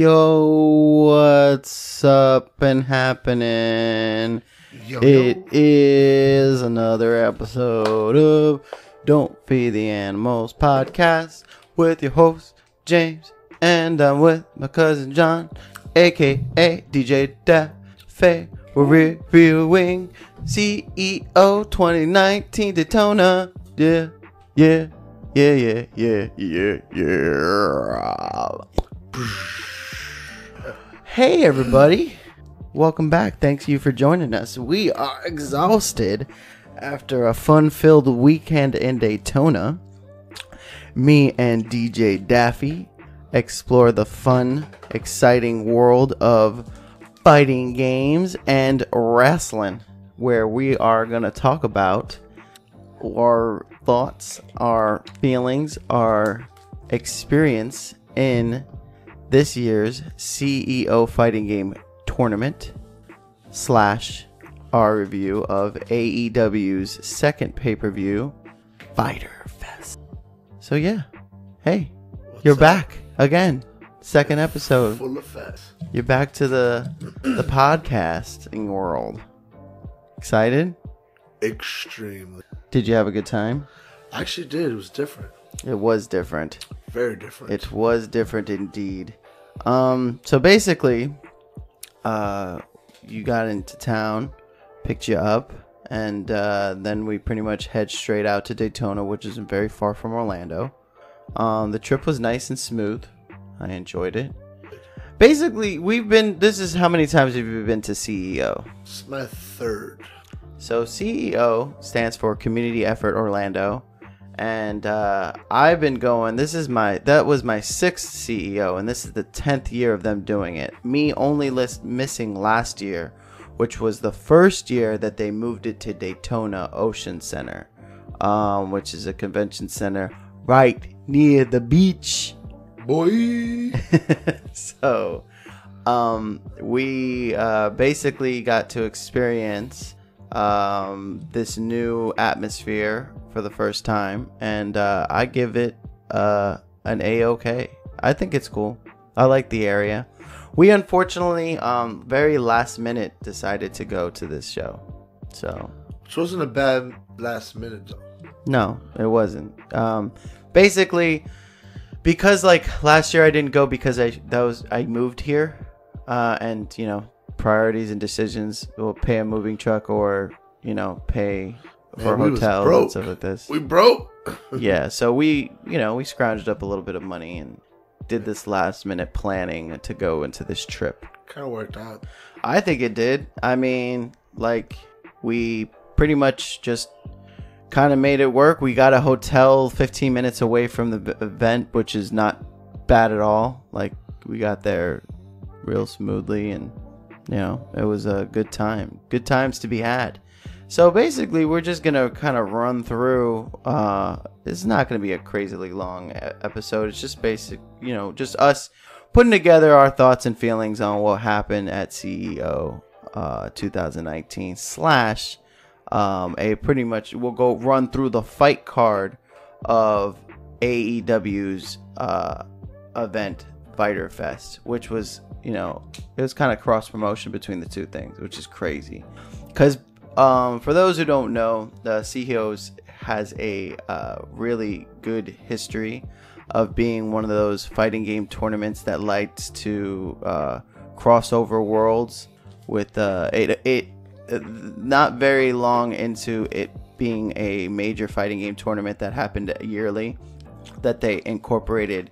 Yo, what's up and happening? It is another episode of Don't Feed the Animals podcast with your host, James, and I'm with my cousin John, a.k.a. DJDaffy. We're reviewing CEO 2019 Daytona. Yeah. Hey everybody, welcome back. Thanks you for joining us. We are exhausted after a fun-filled weekend in Daytona. Me and DJ Daffy explore the fun, exciting world of fighting games and wrestling, where we are going to talk about our thoughts, our feelings, our experience in this year's CEO fighting game tournament / our review of AEW's second pay-per-view, Fyterfest. So yeah, hey, you're back again. Second episode. Full of fest. You're back to the podcasting world. Excited? Extremely. Did you have a good time? I actually did. It was different. It was different. Very different. It was different indeed. So basically, you got into town, picked you up, and then we pretty much head straight out to Daytona, which isn't very far from Orlando. The trip was nice and smooth. I enjoyed it. Basically, this is how many times have you been to CEO? It's my third. So CEO stands for Community Effort Orlando. And I've been going, that was my 6th CEO, and this is the 10th year of them doing it. Me only missing last year, which was the first year that they moved it to Daytona Ocean Center, which is a convention center right near the beach. Boy! So, we basically got to experience this new atmosphere for the first time, and I give it an A-OK. I think it's cool. I like the area. We unfortunately very last minute decided to go to this show, so Which wasn't a bad last minute though. no, it wasn't. Basically, because like last year I didn't go because I moved here, and you know, priorities and decisions will pay a moving truck or pay for hotels and stuff like this. We broke. Yeah, so we scrounged up a little bit of money and did this last minute planning to go into this trip. Kind of worked out. I think it did. I mean, like, we pretty much just kind of made it work. We got a hotel 15 minutes away from the event, which is not bad at all. Like, we got there real smoothly, and it was a good time. Good times to be had. So basically, we're just going to kind of run through. It's not going to be a crazily long episode. It's just basic, just us putting together our thoughts and feelings on what happened at CEO 2019 / pretty much we'll go run through the fight card of AEW's event, Fyterfest, which was, it was kind of cross promotion between the two things, which is crazy. Because for those who don't know, the CEOs has a really good history of being one of those fighting game tournaments that likes to crossover worlds with it not very long into it being a major fighting game tournament that happened yearly, that they incorporated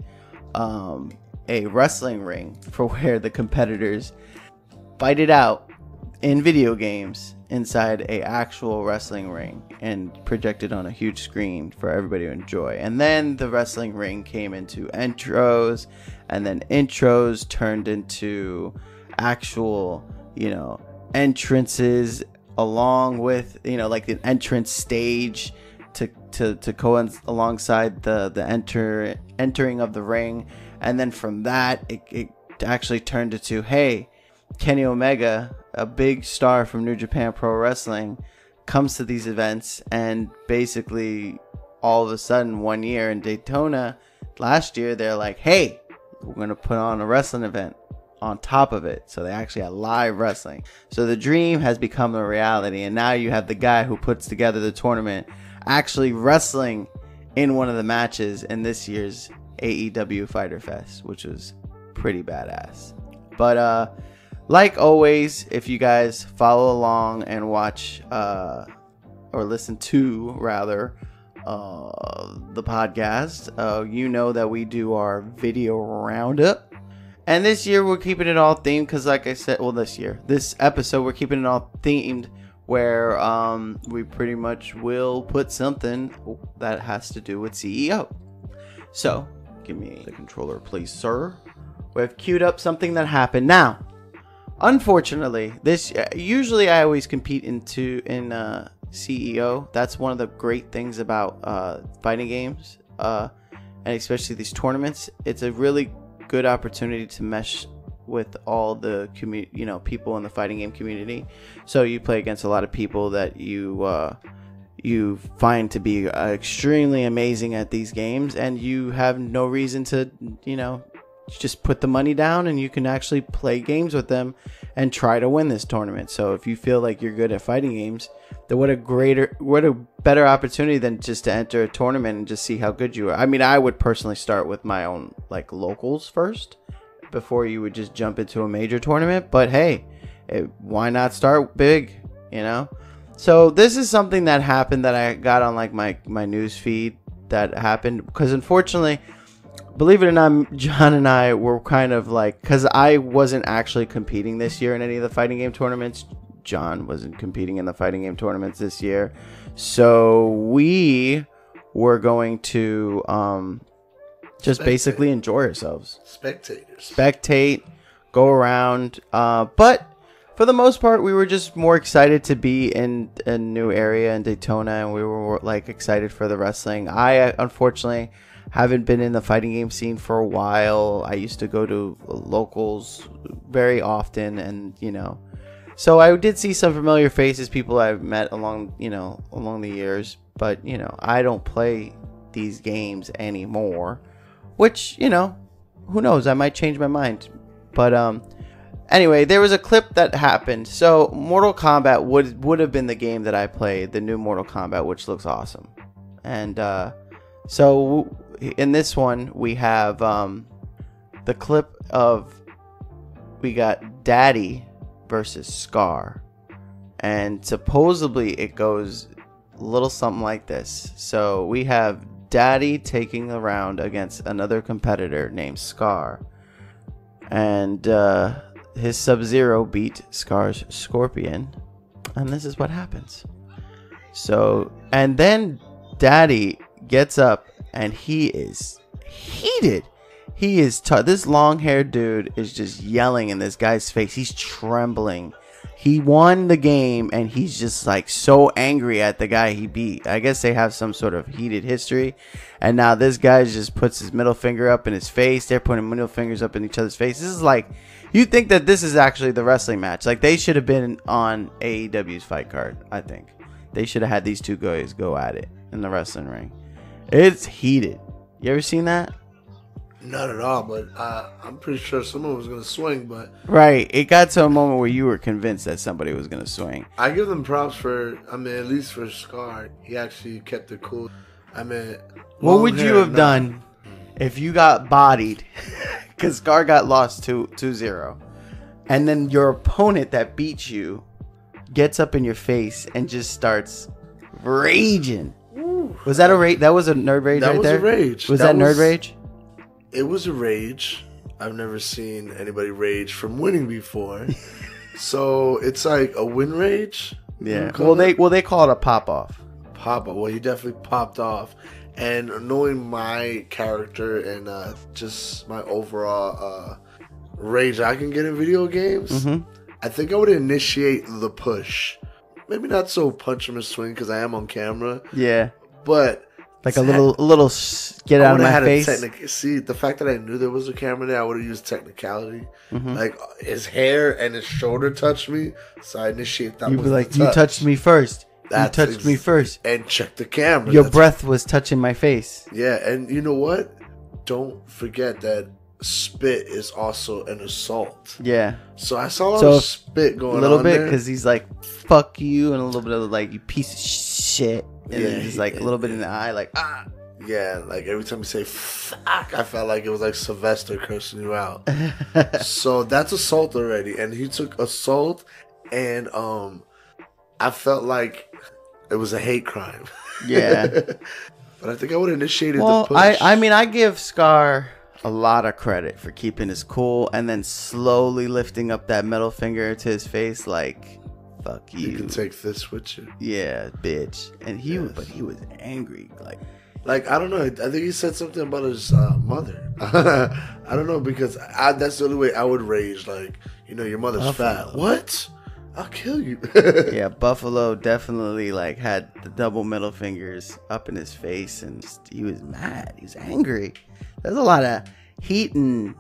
a wrestling ring for where the competitors fight it out in video games inside a actual wrestling ring and projected on a huge screen for everybody to enjoy. And then the wrestling ring came into intros, and then intros turned into actual, entrances, along with, like an entrance stage to go alongside the entering of the ring. And then from that, it actually turned into, hey, Kenny Omega, a big star from New Japan Pro Wrestling, comes to these events, and basically all of a sudden one year in Daytona last year, they're like, hey, we're going to put on a wrestling event. on top of it. So they actually had live wrestling. So the dream has become a reality. And now you have the guy who puts together the tournament actually wrestling in one of the matches in this year's AEW Fyterfest, which was pretty badass. But like always, if you guys follow along and watch or listen to rather the podcast, you know that we do our video roundup. And this year we're keeping it all themed because, like I said, well, this episode we're keeping it all themed where we pretty much will put something that has to do with CEO. So give me the controller, please, sir. We've queued up something that happened. Now, unfortunately, usually I always compete in CEO. That's one of the great things about fighting games, and especially these tournaments. It's a really good opportunity to mesh with all the people in the fighting game community. So you play against a lot of people that you find to be extremely amazing at these games, and you have no reason to just put the money down, and you can actually play games with them and try to win this tournament. So if you feel like you're good at fighting games, then what a better opportunity than just to enter a tournament and just see how good you are. I mean, I would personally start with my own locals first before you would just jump into a major tournament. But hey, why not start big, So this is something that happened that I got on my news feed that happened because, unfortunately, believe it or not, John and I were kind of because I wasn't actually competing this year in any of the fighting game tournaments. John wasn't competing in the fighting game tournaments this year. So we were going to just basically enjoy ourselves. Spectate, go around. But for the most part, we were just more excited to be in a new area in Daytona, and we were excited for the wrestling. I unfortunately haven't been in the fighting game scene for a while. I used to go to locals very often, and so I did see some familiar faces, people I've met along the years. But I don't play these games anymore, which who knows? I might change my mind. But anyway, there was a clip that happened. So Mortal Kombat would have been the game that I played, the new Mortal Kombat, which looks awesome. And so in this one, we have the clip of we got Daddy versus Scar. And supposedly it goes a little something like this. So we have Daddy taking the round against another competitor named Scar. And his Sub-Zero beat Scar's Scorpion. And this is what happens. So, and then Daddy gets up and he is heated. He is this long-haired dude is just yelling in this guy's face. He's trembling. He won the game and he's just so angry at the guy he beat. I guess they have some sort of heated history. And now this guy just puts his middle finger up in his face. They're putting middle fingers up in each other's face. This is you think that this is actually the wrestling match. They should have been on AEW's fight card, I think. They should have had these two guys go at it in the wrestling ring. It's heated. You ever seen that? Not at all, but I'm pretty sure someone was going to swing. But right, it got to a moment where you were convinced that somebody was going to swing. I give them props for, at least for Scar. He actually kept it cool. What would you have done if you got bodied? Because Scar got lost 2-0. And then your opponent that beats you gets up in your face and just starts raging. Ooh. Was that a rage? That was a nerd rage right there? That was a rage. Was that nerd rage? It was a rage. I've never seen anybody rage from winning before. So it's a win rage. Yeah. Well, they call it a pop off. Pop off. Well, he definitely popped off. And knowing my character and just my overall rage I can get in video games, I think I would initiate the push. Maybe not so punch him or swing because I am on camera. Yeah. But a little get out of my face. See, the fact that I knew there was a camera there, I would have used technicality. His hair and his shoulder touched me, so I initiate that. You'd be like, you touched me first. You touched me first. And check the camera. Your breath was touching my face. Yeah, and you know what? Don't forget that spit is also an assault. Yeah. So I saw a lot of spit going on a little bit there. because he's like, fuck you, and a little bit of like, you piece of shit. And then he's like a little bit in the eye, like, ah. Yeah, like every time you say fuck, I felt like it was like Sylvester cursing you out. So that's assault already. And he took assault, and I felt like it was a hate crime. Yeah. But I think I would have initiated the push. I mean, I give Scar a lot of credit for keeping his cool and then slowly lifting up that middle finger to his face like, fuck you. You can take this with you. Yeah, bitch. And he was angry. Like, I don't know. I think he said something about his mother. I don't know, because that's the only way I would rage. Like, your mother's fat. What? I'll kill you. Yeah, Buffalo definitely like had the double middle fingers up in his face, and he was mad. He was angry. There's a lot of heat and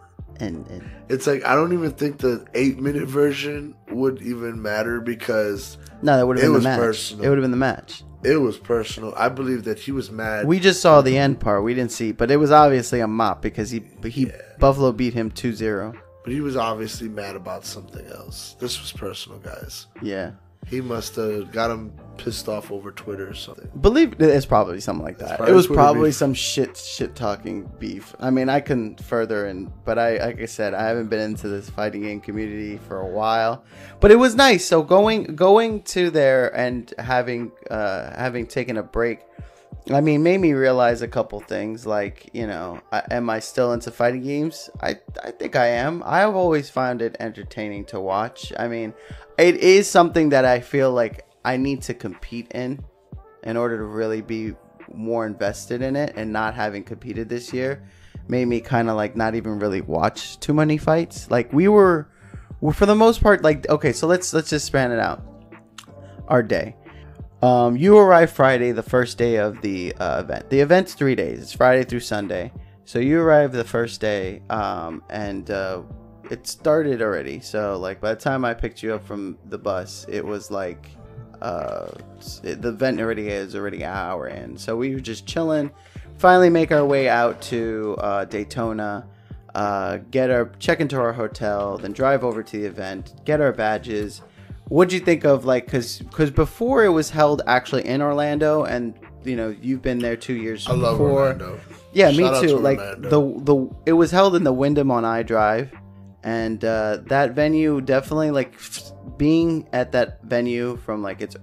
it's like, I don't even think the 8-minute version would even matter, because no, that would have been the match. Personal. It would have been the match. It was personal. I believe that he was mad. We just saw the end part. We didn't see, but it was obviously a mop because Buffalo beat him 2-0. But he was obviously mad about something else. This was personal, guys. Yeah. He must have got him pissed off over Twitter or something. Believe it's probably something like that. It was probably some shit talking beef. I mean, I couldn't further, but like I said, I haven't been into this fighting game community for a while. But it was nice. So going to there and having taken a break, I mean, made me realize a couple things. Like, am I still into fighting games? I think I am. I've always found it entertaining to watch. I mean, it is something that I feel like I need to compete in order to really be more invested in it. And not having competed this year made me kind of like not even really watch too many fights. Like we're for the most part, like, okay, so let's just span it out. Our day. You arrive Friday, the first day of the event. The event's 3 days. It's Friday through Sunday. So you arrive the first day, and it started already. So like by the time I picked you up from the bus, it was like the event is already an hour in. So we were just chilling. Finally make our way out to Daytona. Check into our hotel, then drive over to the event, get our badges. What'd you think of, like, because before it was held actually in Orlando, and you've been there 2 years before. I love Orlando. Yeah, Shout me too. Like Orlando. it was held in the Wyndham on iDrive, and that venue definitely, like, being at that venue from like its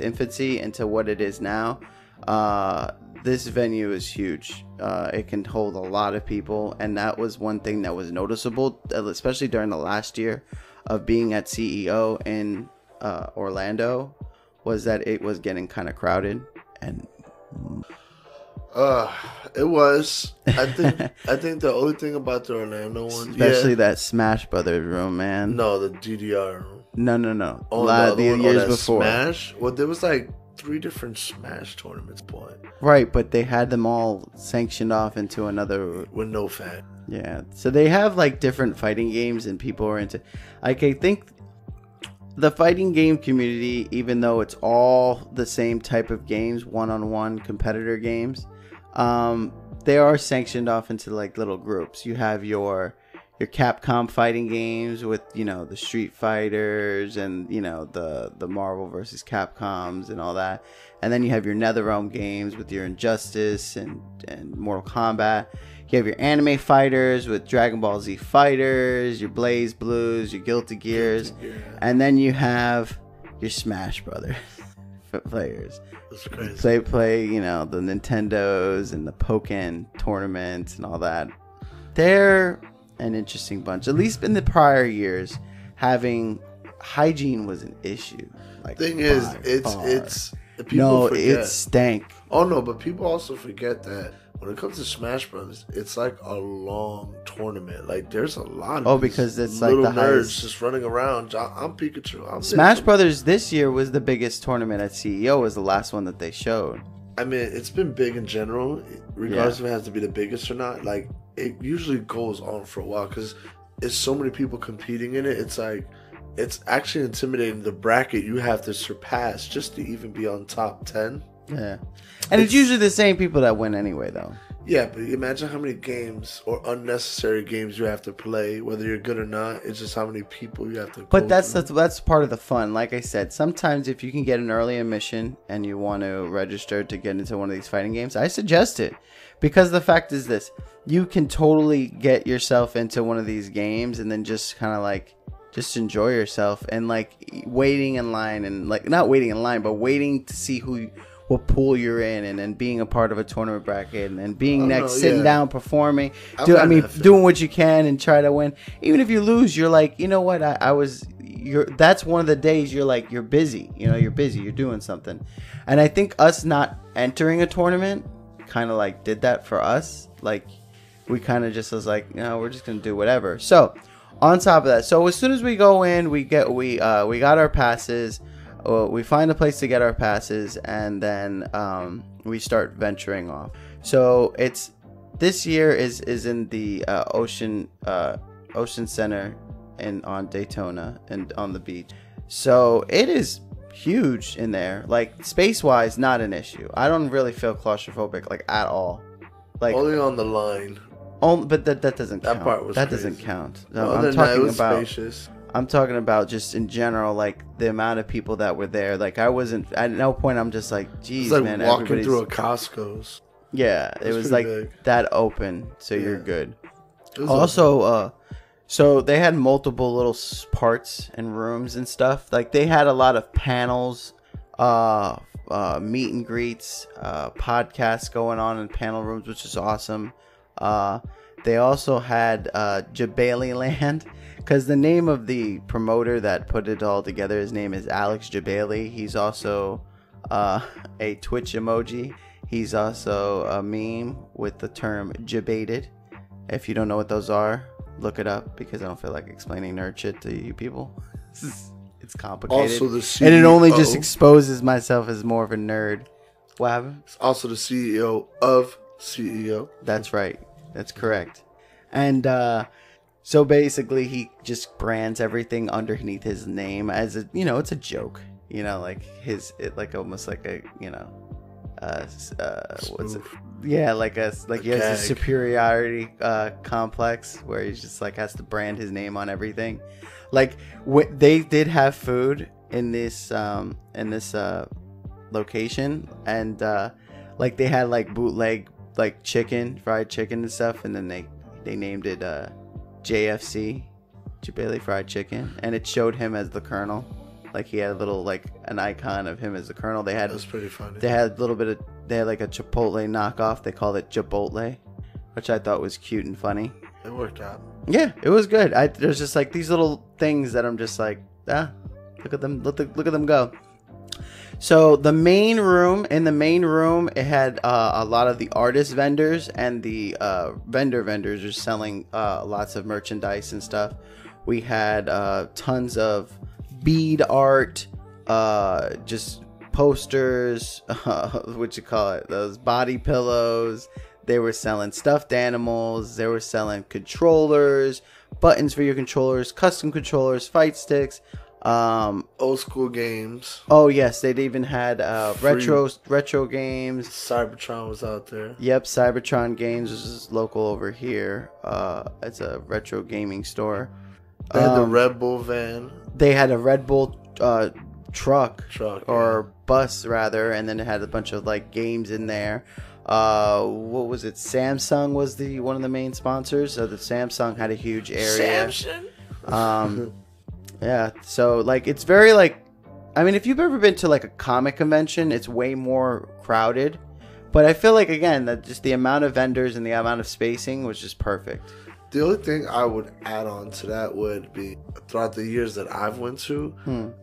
infancy into what it is now. This venue is huge. It can hold a lot of people, and that was one thing that was noticeable, especially during the last year of being at CEO in Orlando, was that it was getting kind of crowded. And it was. I think the only thing about the Orlando one, especially that Smash Brothers room, man. No, the DDR room. No. Oh, the years before. Smash. Well, there was like 3 different Smash tournaments point. Right, but they had them all sanctioned off into another with no fan. Yeah, so they have like different fighting games, and people are into. Like, I think the fighting game community, even though it's all the same type of games, one-on-one competitor games, they are sanctioned off into like little groups. You have your Capcom fighting games with the Street Fighters and the Marvel versus Capcoms and all that, and then you have your NetherRealm games with your Injustice and Mortal Kombat. You have your anime fighters with Dragon Ball Z Fighters, your Blaze Blues, your Guilty Gears, and then you have your Smash Brothers players. That's crazy. Play the Nintendos and the Pokken tournaments and all that. They're an interesting bunch. At least in the prior years, having hygiene was an issue. Like, thing is, it's people forget. It stank. Oh no, but people also forget that when it comes to Smash Brothers, it's like a long tournament. Like, there's a lot of because it's little like the nerds highest. just running around. I'm Pikachu. Smash Brothers this year was the biggest tournament at CEO. Was the last one that they showed. I mean, it's been big in general, regardless if it has to be the biggest or not. Like, it usually goes on for a while because it's so many people competing in it. It's like, it's actually intimidating, the bracket you have to surpass just to even be on top 10. Yeah. And it's usually the same people that win anyway, though. Yeah, but imagine how many games or unnecessary games you have to play, whether you're good or not. It's just how many people you have to. But that's part of the fun. Like I said, sometimes if you can get an early admission and you want to register to get into one of these fighting games, I suggest it, because the fact is this: you can totally get yourself into one of these games and then just kind of like just enjoy yourself, and like waiting in line, and like not waiting in line, but waiting to see what pool you're in, and then being a part of a tournament bracket, and being sitting down, performing, doing what you can and try to win. Even if you lose, you're like, you know what, that's one of the days you're like, you're busy, you're busy, you're doing something. And I think us not entering a tournament kind of like did that for us. Like we kind of just was like, we're just gonna do whatever. So on top of that, so as soon as we go in, we got our passes. We find a place to get our passes, and then we start venturing off. So this year is in the Ocean Center on Daytona and on the beach. So it is huge in there. Like space wise, not an issue. I don't really feel claustrophobic like at all. Like only on the line. But that doesn't count. That part was crazy. Doesn't count. No, I'm talking about spacious. I'm talking about just in general, like the amount of people that were there. Like I wasn't at no point. I'm just like, geez, it's like man, walking through a Costco's. Yeah, it was like big. That open, so you're good. Also, so they had multiple little parts and rooms and stuff. Like they had a lot of panels, meet and greets, podcasts going on in panel rooms, which is awesome. They also had Jabali Land. Because the name of the promoter that put it all together, his name is Alex Jabali. He's also a Twitch emoji. He's also a meme with the term Jabated. If you don't know what those are, look it up, because I don't feel like explaining nerd shit to you people. It's complicated. Also the CEO. And it only just exposes myself as more of a nerd. What happened? It's also the CEO of CEO. That's right. That's correct. And so basically, he just brands everything underneath his name as a, it's a joke, like almost like a, what's it? Yeah, like he has a superiority complex where he's just like has to brand his name on everything. Like they did have food in this location, and like they had like bootleg like fried chicken and stuff, and then they named it JFC, Jabali Fried Chicken, and it showed him as the Colonel. Like he had a little an icon of him as the Colonel. That was pretty funny. They had like a Chipotle knockoff. They called it Jabotle, which I thought was cute and funny. It worked out. Yeah, it was good. There's just like these little things that I'm just like, look at them, look at them go. So in the main room, it had a lot of the artist vendors and the vendors are selling lots of merchandise and stuff. We had tons of bead art, just posters, those body pillows. They were selling stuffed animals. They were selling controllers, buttons for your controllers, custom controllers, fight sticks. Old school games. Oh yes, they even had retro games. Cybertron was out there. Yep, Cybertron Games is local over here. It's a retro gaming store. They had the Red Bull van. They had a Red Bull truck or yeah. bus rather, and then it had a bunch of like games in there. What was it? Samsung was one of the main sponsors. So the Samsung had a huge area. Samsung. Yeah, so like it's very like, I mean, if you've ever been to like a comic convention, it's way more crowded. But I feel like again that just the amount of vendors and the amount of spacing was just perfect. The only thing I would add on to that would be throughout the years that I've went to,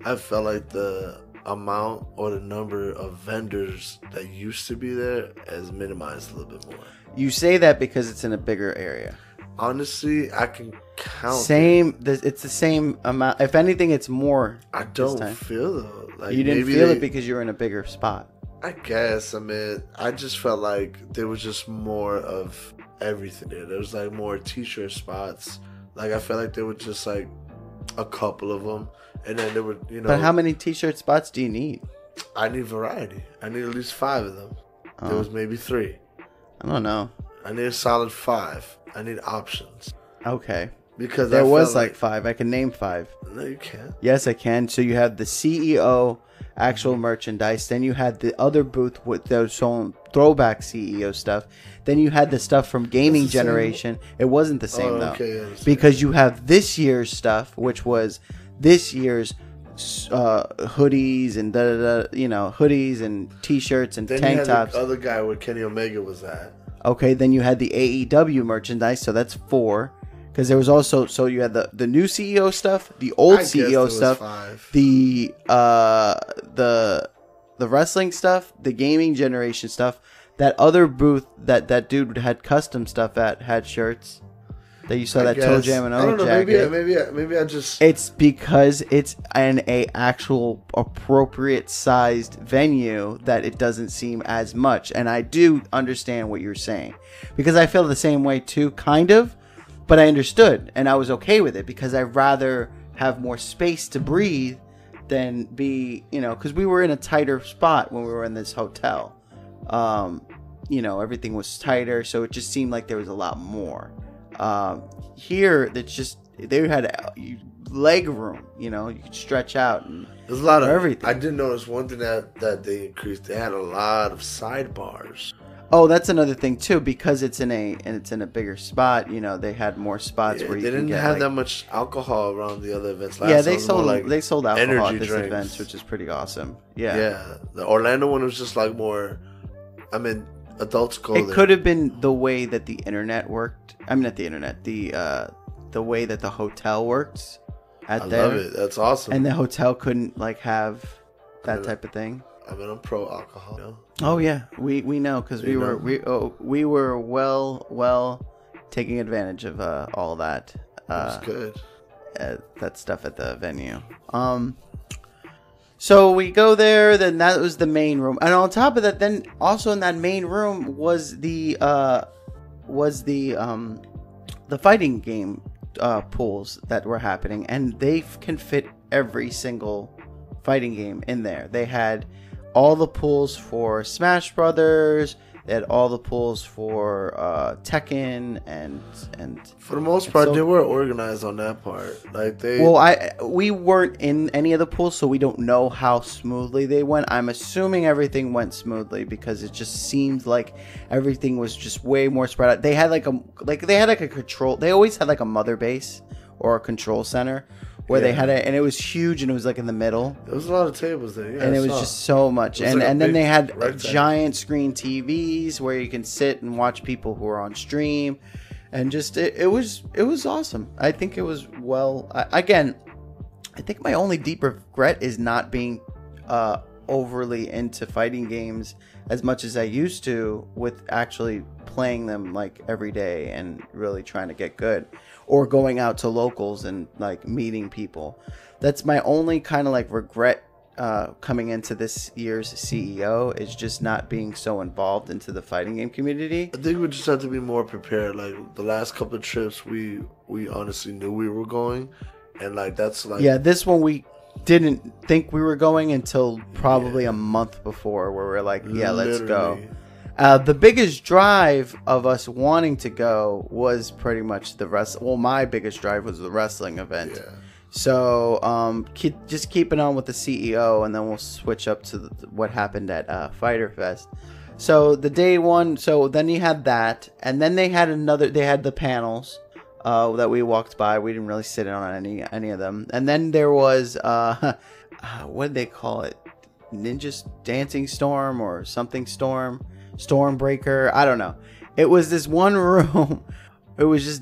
I felt like the amount or the number of vendors that used to be there has minimized a little bit more. You say that because it's in a bigger area. Honestly, I can count. It's the same amount. If anything, it's more. I don't feel though. Like you didn't feel it because you were in a bigger spot. I guess. I mean, I just felt like there was just more of everything there. There was like more t-shirt spots. Like I felt like there were just like a couple of them, and then there were But how many t-shirt spots do you need? I need variety. I need at least 5 of them. There was maybe 3. I don't know. I need a solid 5. I need options. Okay. Because there was like 5. I can name 5. No, you can't. Yes, I can. So you have the CEO actual merchandise. Then you had the other booth with those throwback CEO stuff. Then you had the stuff from Gaming Generation. It wasn't the same though. Okay, because you have this year's stuff, which was this year's hoodies and hoodies and t-shirts and then tank tops. The other guy where Kenny Omega was at. Okay, then you had the AEW merchandise, so that's 4. Because there was also, so you had the new CEO stuff, the old CEO stuff, 5. the wrestling stuff, the Gaming Generation stuff. That other booth that dude had custom stuff at had shirts. That you saw Toe Jam and O jacket. Maybe I just. It's because it's an actual appropriate sized venue that it doesn't seem as much. And I do understand what you're saying, because I feel the same way too, kind of. But I understood, and I was okay with it, because I'd rather have more space to breathe than be, because we were in a tighter spot when we were in this hotel. Everything was tighter, so it just seemed like there was a lot more. Here, it's just, they had leg room, you could stretch out. And there's a lot of everything. I did notice one thing that they increased. They had a lot of sidebars. Oh, that's another thing too, because it's in a bigger spot. They had more spots where you they didn't get, have that much alcohol around the other events. They sold alcohol at this event, which is pretty awesome. Yeah, the Orlando one was just like more. I mean, adults go there. It could have been the way that the internet worked. I mean, not the internet. The way that the hotel works. I love it. That's awesome. And the hotel couldn't have that type of thing. I mean, I'm pro alcohol. Oh yeah, we know, because we were well taking advantage of all that. That's good. That stuff at the venue. So we go there. Then that was the main room, and on top of that, then also in that main room was the fighting game pools that were happening, and they can fit every single fighting game in there. They had all the pools for Smash Brothers. They had all the pools for Tekken and for the most part, they were organized on that part. We weren't in any of the pools, so we don't know how smoothly they went. I'm assuming everything went smoothly, because it just seemed like everything was just way more spread out. They had a control. They always had a mother base or a control center, where they had it, and it was huge, and it was in the middle. There was a lot of tables there, and it was just so much. And then they had giant screen TVs where you can sit and watch people who are on stream, and just it was awesome. I think it was I think my only deep regret is not being overly into fighting games as much as I used to, with actually playing them every day and really trying to get good. Or going out to locals and meeting people. That's my only kind of regret coming into this year's CEO, is just not being so involved into the fighting game community. I think we just have to be more prepared. The last couple of trips, we honestly knew we were going, and that's this one we didn't think we were going until probably a month before, where we're let's go. The biggest drive of us wanting to go was pretty much the wrestling. Well, my biggest drive was the wrestling event. Yeah. So just keeping on with the CEO, and then we'll switch up to what happened at Fyterfest. So the day one, so then you had that, and then they had the panels that we walked by. We didn't really sit in on any of them. And then there was, what did they call it? Ninja Dancing Storm or something Storm? Stormbreaker, I don't know. It was this one room. It was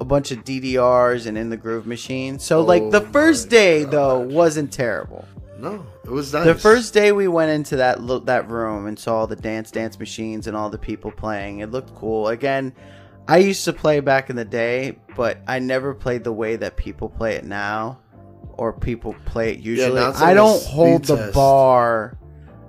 a bunch of DDRs and in the groove machine. So the first day though wasn't terrible. No, it was nice. The first day we went into that room and saw the dance machines and all the people playing. It looked cool. Again, I used to play back in the day, but I never played the way that people play it now, or people play it usually. I don't hold the bar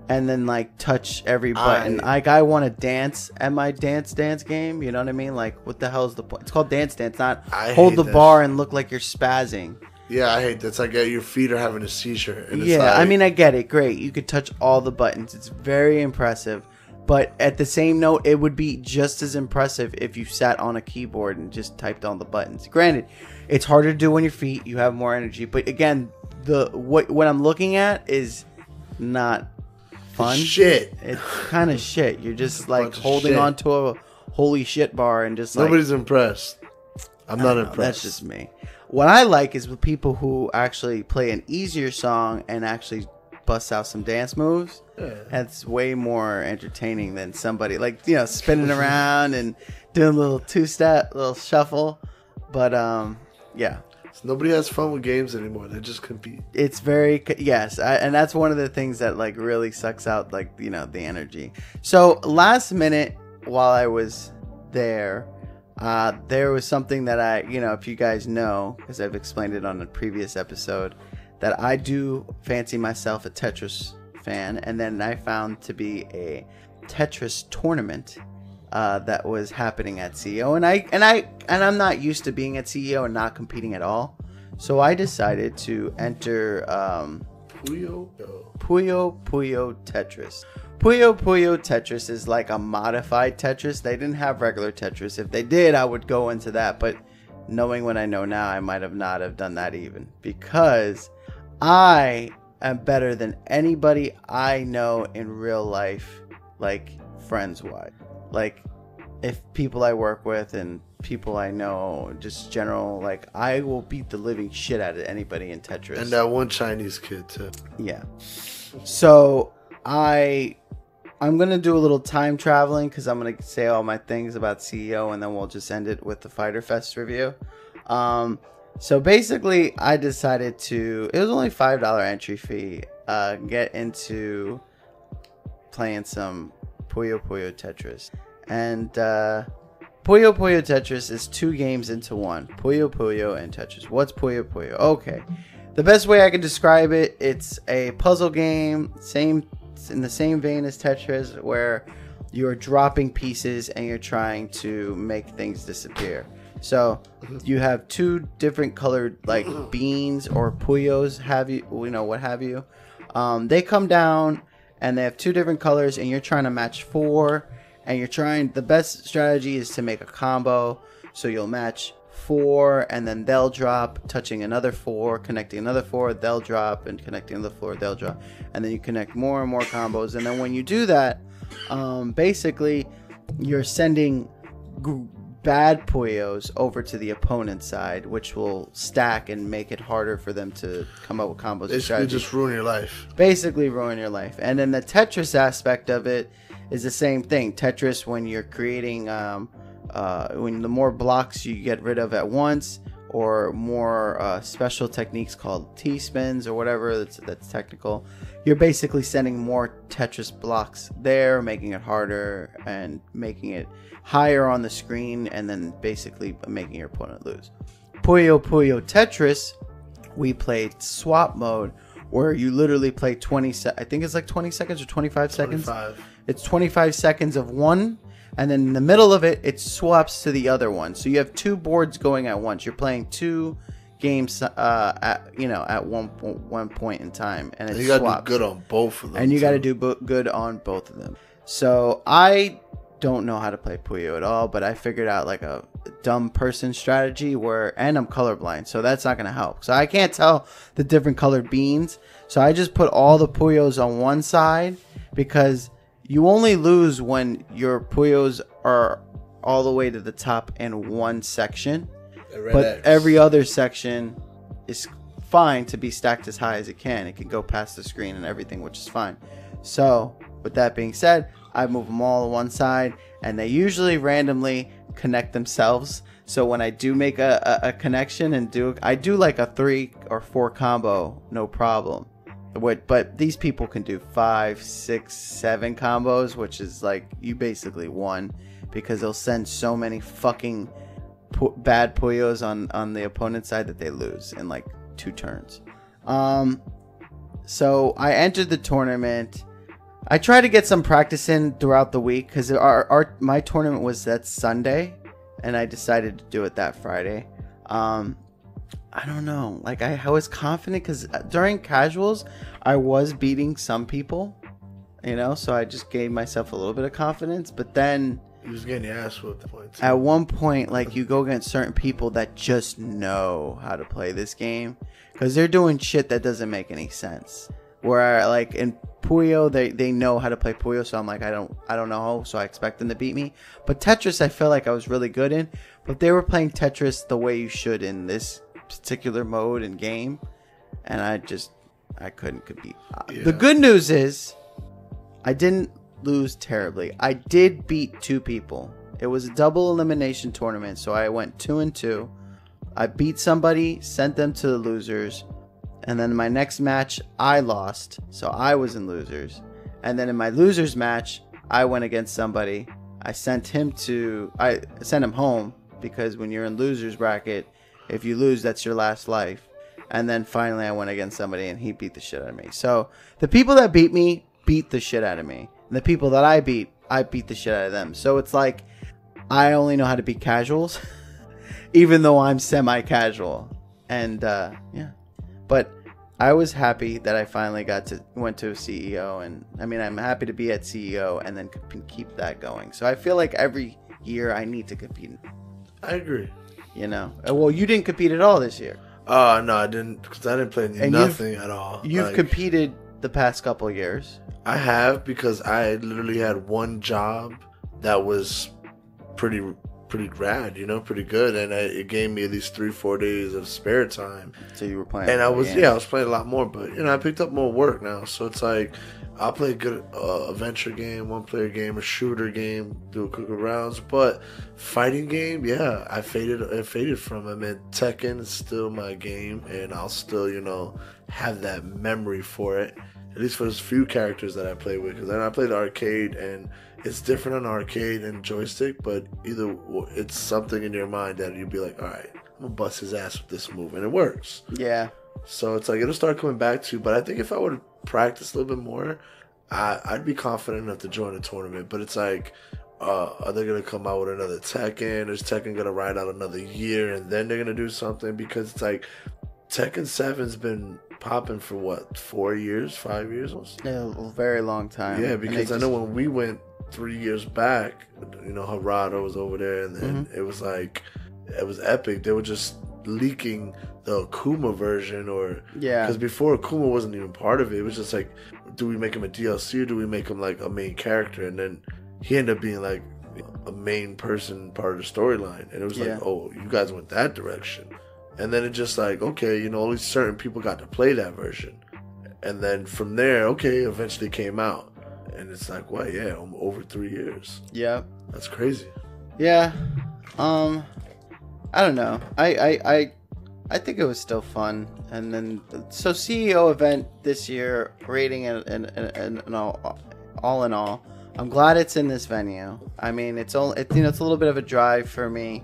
and then touch every button. I want to dance at my dance game. You know what I mean? What the hell is the point? It's called dance, not hold the bar and look like you're spazzing. Yeah, I hate that. It's your feet are having a seizure. And I mean, I get it. Great. You could touch all the buttons. It's very impressive. But at the same note, it would be just as impressive if you sat on a keyboard and just typed on the buttons. Granted, it's harder to do on your feet. You have more energy. But again, what I'm looking at is not fun. Shit. It's kind of shit. You're just like holding onto a holy shit bar and just like... Nobody's impressed. I'm not impressed. That's just me. What I like is with people who actually play an easier song and actually bust out some dance moves. Yeah. That's way more entertaining than somebody like, you know, spinning around and doing a little two-step, little shuffle. But yeah. So nobody has fun with games anymore. They just compete. It's very and that's one of the things that like really sucks out like, you know, the energy. So last minute while I was there was something that I, you know, if you guys know, because I've explained it on a previous episode, that I do fancy myself a Tetris fan, and then I found to be a Tetris tournament that was happening at CEO, and I'm not used to being at CEO and not competing at all, so I decided to enter Puyo Tetris. Puyo Tetris is like a modified Tetris. They didn't have regular Tetris. If they did, I would go into that, but knowing what I know now, I might have not have done that even, because I am better than anybody I know in real life, like friends-wise. Like, if people I work with and people I know, just general, like, I will beat the living shit out of anybody in Tetris. And that one Chinese kid, too. Yeah. So, I'm going to do a little time traveling, because I'm going to say all my things about CEO, and then we'll just end it with the Fyterfest review. So basically, I decided to, it was only $5 entry fee, get into playing some Puyo Tetris. And Puyo Tetris is 2 games into one. Puyo and Tetris. What's Puyo? Okay. The best way I can describe it, it's a puzzle game, in the same vein as Tetris, where you're dropping pieces and you're trying to make things disappear. So you have 2 different colored like beans or puyos, what have you. They come down and they have 2 different colors, and you're trying to match 4. And the best strategy is to make a combo. So you'll match 4, and then they'll drop, touching another 4, connecting another 4, they'll drop, and connecting another 4, they'll drop. And then you connect more and more combos. And then when you do that, basically you're sending bad Puyos over to the opponent's side, which will stack and make it harder for them to come up with combos. Basically just ruin your life. Basically ruin your life. And then the Tetris aspect of it is the same thing. Tetris, when you're creating, when the more blocks you get rid of at once, or more special techniques called T-spins or whatever that's technical, you're basically sending more Tetris blocks there, making it harder and making it higher on the screen, and then basically making your opponent lose. Puyo Tetris, we played swap mode, where you literally play I think it's like 20 seconds or 25 seconds. 25. It's 25 seconds of one, and then in the middle of it, it swaps to the other one. So you have 2 boards going at once. You're playing 2 games at one point in time, and you gotta do good on both of them. And you got to do good on both of them. So I don't know how to play Puyo at all, but I figured out like a dumb person strategy and I'm colorblind, so that's not going to help. So I can't tell the different colored beans. So I just put all the Puyos on one side, because you only lose when your Puyos are all the way to the top in one section. But every other section is fine to be stacked as high as it can. It can go past the screen and everything, which is fine. So with that being said, I move them all to one side, and they usually randomly connect themselves. So when I do make a connection and I do like a 3 or 4 combo, no problem. But these people can do 5, 6, 7 combos, which is like you basically won, because they'll send so many fucking bad Puyos on the opponent's side that they lose in like 2 turns. So I entered the tournament. I tried to get some practice in throughout the week, because my tournament was that Sunday, and I decided to do it that Friday. I don't know. Like I was confident, because during casuals I was beating some people, you know. So I just gave myself a little bit of confidence, but then You was getting your ass whooped at the point. at one point, like, you go against certain people that just know how to play this game because they're doing shit that doesn't make any sense. Where like in Puyo, they know how to play Puyo, so I'm like, I don't know, so I expect them to beat me. But Tetris, I feel like I was really good in, but they were playing Tetris the way you should in this particular mode and game, and I couldn't compete. Yeah. The good news is I didn't lose terribly. I did beat 2 people. It was a double elimination tournament, so I went 2-2. I beat somebody, sent them to the losers, and then in my next match I lost, so I was in losers. And then in my losers match I went against somebody. I sent him home, because when you're in losers bracket, if you lose, that's your last life. And then finally I went against somebody and he beat the shit out of me. So the people that beat me beat the shit out of me. And the people that I beat the shit out of them. So it's like, I only know how to beat casuals, even though I'm semi-casual. And yeah, but I was happy that I finally went to CEO, and I mean, I'm happy to be at CEO and then keep that going. So I feel like every year I need to compete. I agree. You know, well, you didn't compete at all this year. No, I didn't, because I didn't play nothing at all. You've competed the past couple of years. I have, because I literally had one job that was pretty rad, you know, pretty good, and it gave me at least 3-4 days of spare time. So you were playing, and I was playing a lot more, but you know, I picked up more work now, so it's like I'll play a good adventure game, 1-player game, a shooter game, do a couple rounds, but fighting game, yeah, I faded from it. I mean, Tekken is still my game, and I'll still, you know, have that memory for it. At least for those few characters that I play with, because then I played arcade, and it's different on arcade and joystick, but either it's something in your mind that you'd be like, all right, I'm gonna bust his ass with this move, and it works. Yeah. So it's like, it'll start coming back to, but I think if I would practice a little bit more, I'd be confident enough to join a tournament. But it's like, are they gonna come out with another Tekken? Is Tekken gonna ride out another year and then they're gonna do something? Because it's like, Tekken 7's been popping for what, 4 years, 5 years almost? Yeah, a very long time. Yeah, because I know when we went 3 years back, you know, Harada was over there, and then it was like, it was epic. They were just leaking the Akuma version, because before Akuma wasn't even part of it. It was just like, do we make him a DLC or do we make him like a main character? And then he ended up being like a main person part of the storyline, and it was like, oh, you guys went that direction. And then it just like, okay, you know, only certain people got to play that version. And then from there, okay, eventually came out. And it's like, what? Yeah, over 3 years. Yeah. That's crazy. Yeah. I don't know. I think it was still fun. And then, so CEO event this year, rating and all in all, I'm glad it's in this venue. I mean, it's a little bit of a drive for me,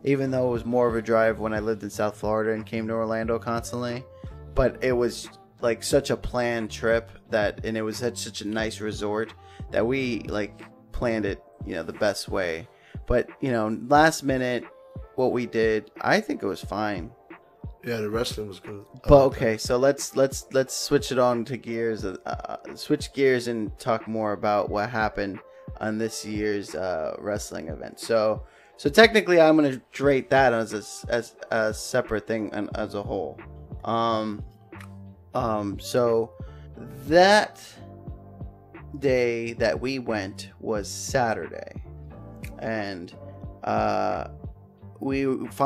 even though it was more of a drive when I lived in South Florida and came to Orlando constantly. But it was like such a planned trip and it was such a nice resort that we like planned it, you know, the best way. But, you know, last minute, what we did, I think it was fine. Yeah, the wrestling was good. But okay, so let's switch it on to gears. Switch gears and talk more about what happened on this year's wrestling event. So technically, I'm gonna rate that as a separate thing and as a whole. So that day that we went was Saturday, and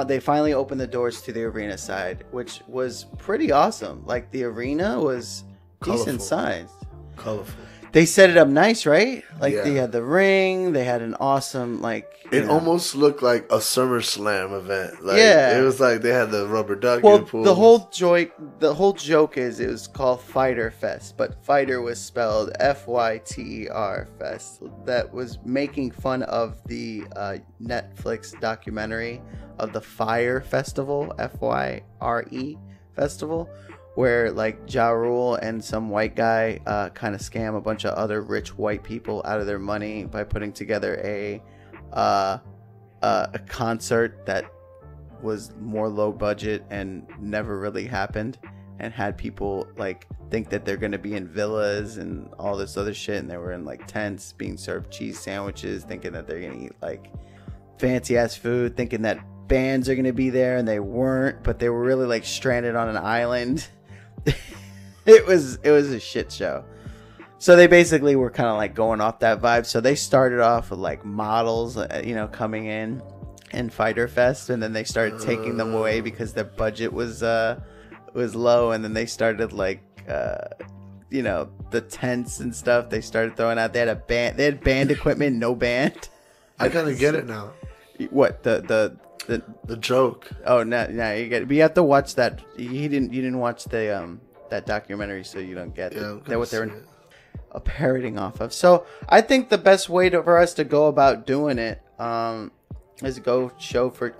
they finally opened the doors to the arena side, which was pretty awesome. Like, the arena was decent sized. Colorful. They set it up nice, right? Like, they had the ring. They had an awesome, like... It almost looked like a SummerSlam event. Like, it was like they had the rubber ducky pools. The whole joke is it was called Fyterfest, but Fighter was spelled Fyter Fest. That was making fun of the Netflix documentary of the Fire Festival, Fyre Festival, where like Ja Rule and some white guy kind of scam a bunch of other rich white people out of their money by putting together a concert that was more low budget and never really happened. and had people like think that they're gonna be in villas and all this other shit, and they were in like tents being served cheese sandwiches, thinking that they're gonna eat like fancy ass food, thinking that bands are gonna be there, and they weren't, but they were really like stranded on an island. It was a shit show. So they basically were kind of like going off that vibe. So they started off with like models, coming in Fyterfest, and then they started taking them away because their budget was low, and then they started like the tents and stuff. They started throwing out. They had a band. They had band equipment, no band. I kind of get it now. What the joke? Oh no, you get it. But you have to watch that. You didn't watch the that documentary, so you don't get what they're parroting off of. So I think the best way for us to go about doing it is go show for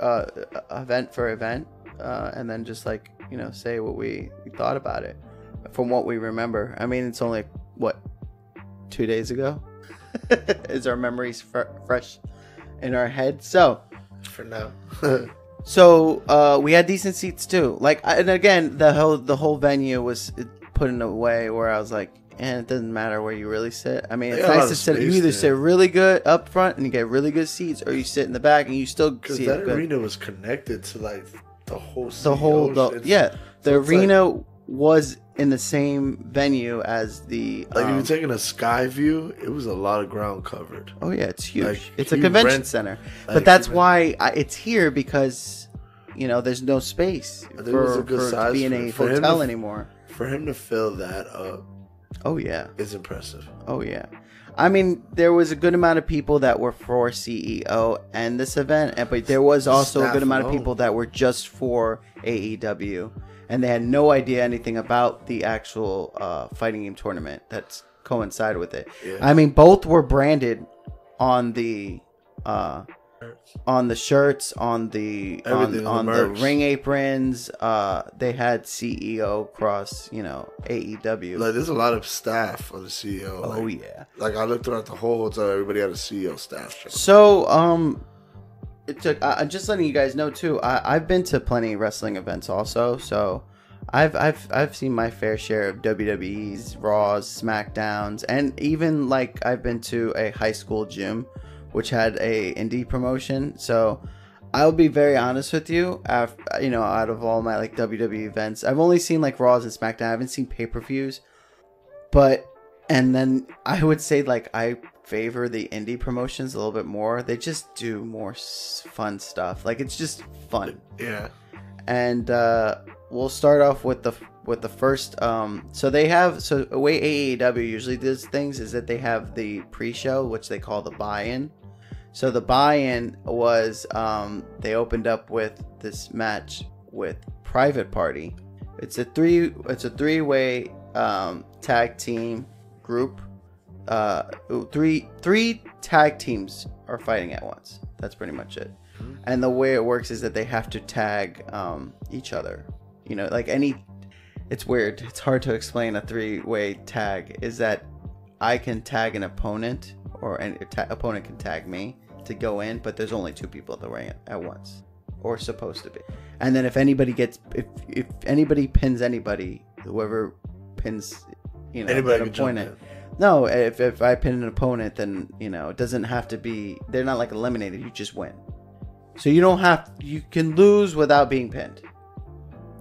event for event, and then just like say what we thought about it from what we remember. I mean, it's only 2 days ago. Is our memories fresh in our head? So for now. So we had decent seats too. Like, and again, the whole venue was put in a way where I was like, it doesn't matter where you really sit. I mean, it's nice to sit. You either sit really good up front and you get really good seats, or you sit in the back and you still see it good. Because that arena was connected to like the whole the arena was in the same venue as the if you're taking a sky view, it was a lot of ground covered. Oh yeah, it's huge. Like, it's a convention center, but that's why it's here, because there's no space for to be in a hotel anymore. For him to fill that up, oh yeah, is impressive. Oh yeah, I mean, there was a good amount of people that were for CEO and this event, but there was also a good amount of people that were just for AEW. And they had no idea anything about the actual fighting game tournament that's coincided with it. Yeah. I mean, both were branded on the shirts, on the ring aprons. They had CEO across, AEW. Like, there's a lot of staff on the CEO. Oh yeah. Like, I looked throughout the whole hotel, everybody had a CEO staff show. So just letting you guys know too, I've been to plenty of wrestling events also, so I've seen my fair share of WWE's, Raws, SmackDowns, and even like I've been to a high school gym which had a indie promotion. So I'll be very honest with you, out of all my like WWE events, I've only seen like Raws and SmackDown. I haven't seen pay-per-views, and then I would say like I favor the indie promotions a little bit more. They just do more fun stuff. Like, it's just fun. Yeah. And we'll start off with the first. So the way AEW usually does things is that they have the pre-show, which they call the buy-in. So the buy-in was they opened up with this match with Private Party. It's a three-way tag team group. Three tag teams are fighting at once. That's pretty much it. And the way it works is that they have to tag each other. It's weird. It's hard to explain a three-way tag. Is that I can tag an opponent, or an opponent can tag me to go in, but there's only two people at the ring at once, or supposed to be. And then if anybody pins anybody, whoever pins, anybody an opponent. No, if I pin an opponent, then it doesn't have to be. They're not like eliminated. You just win. So you can lose without being pinned. You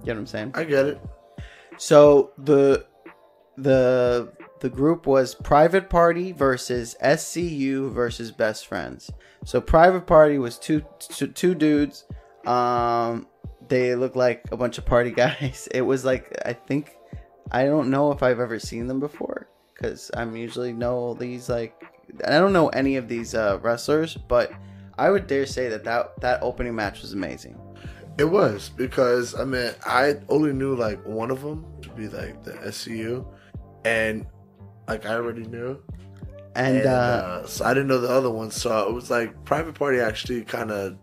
know what I'm saying? I get it. So the group was Private Party versus SCU versus Best Friends. So Private Party was two dudes. They look like a bunch of party guys. It was like, I don't know if I've ever seen them before, because I'm usually know these, like, I don't know any of these wrestlers, but I would dare say that opening match was amazing. It was, because I only knew like one of them to be like the SCU, and like I already knew, and so I didn't know the other one. So it was like Private Party actually kind of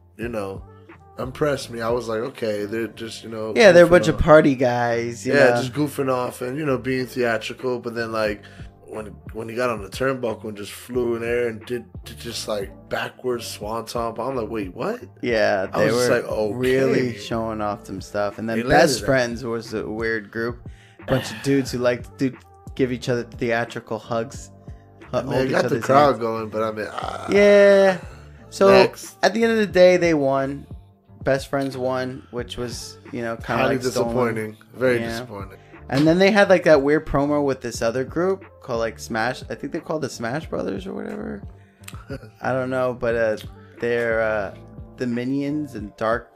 impressed me. I was like, okay, they're just they're a bunch of party guys. Just goofing off and being theatrical. But then like when he got on the turnbuckle and just flew in there and did just like backwards swanton. I'm like, wait, what? Yeah, they were like, okay. really showing off some stuff. And then They Best landed Friends was a weird group, bunch of dudes who like to give each other theatrical hugs. I mean, I got the crowd going, but I mean, yeah. So next. at the end of the day, they won. Best Friends won, which was kind of highly like disappointing. Very disappointing. And then they had like that weird promo with this other group called like Smash. I think they're called the Smash Brothers or whatever. I don't know, but they're the Minions and Dark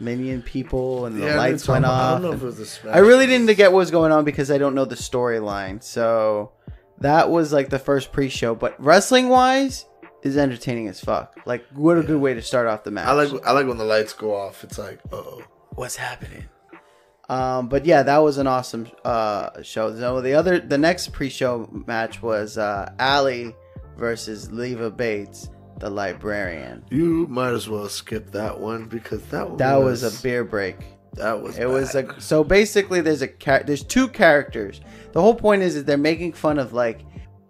Minion people, and the lights went off. I don't know if it was the Smash. I really didn't get what was going on because I don't know the storyline. So that was like the first pre-show. But wrestling wise, is entertaining as fuck. Like, what a good way to start off the match. I like when the lights go off. It's like, what's happening? But yeah, that was an awesome show. So the next pre-show match was Allie versus Leva Bates, the librarian. You might as well skip that one because that was a beer break. So basically there's two characters. The whole point is that they're making fun of like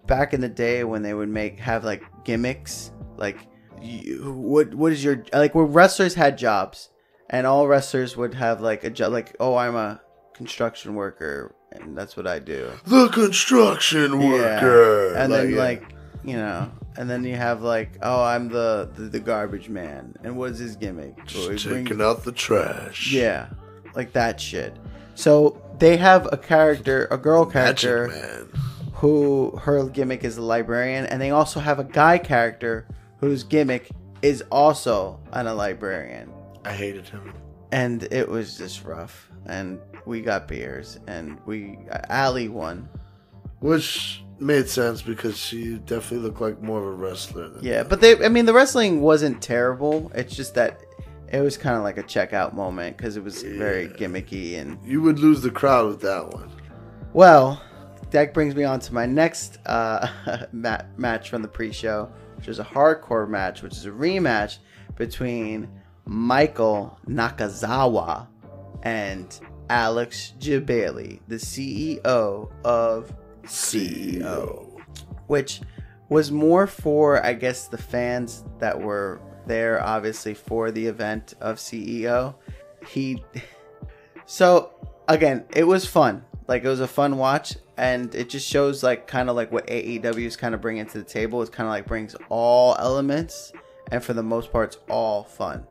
back in the day when they would have like gimmicks, like what is your like where wrestlers had jobs. And all wrestlers would have like a job, like, oh, I'm a construction worker, and that's what I do. The construction worker. And then and then you have like, oh, I'm the garbage man. And what's his gimmick? Just taking out the trash. Yeah, like that shit. So they have a girl character, Magic Man, who her gimmick is the librarian, and they also have a guy character whose gimmick is also a librarian. I hated him. And it was just rough. And we got beers. And Allie won. Which made sense because she definitely looked like more of a wrestler. But the wrestling wasn't terrible. It's just that it was kind of like a checkout moment because it was very gimmicky. And you would lose the crowd with that one. Well, that brings me on to my next match from the pre-show, which was a hardcore match, which is a rematch between Michael Nakazawa and Alex Jabali, the CEO of CEO, which was more for, I guess, the fans that were there, obviously, for the event of CEO. So, again, it was fun. Like, it was a fun watch, and it just shows, like, kind of like what AEW is kind of bringing to the table. It kind of like brings all elements, and for the most part, it's all fun.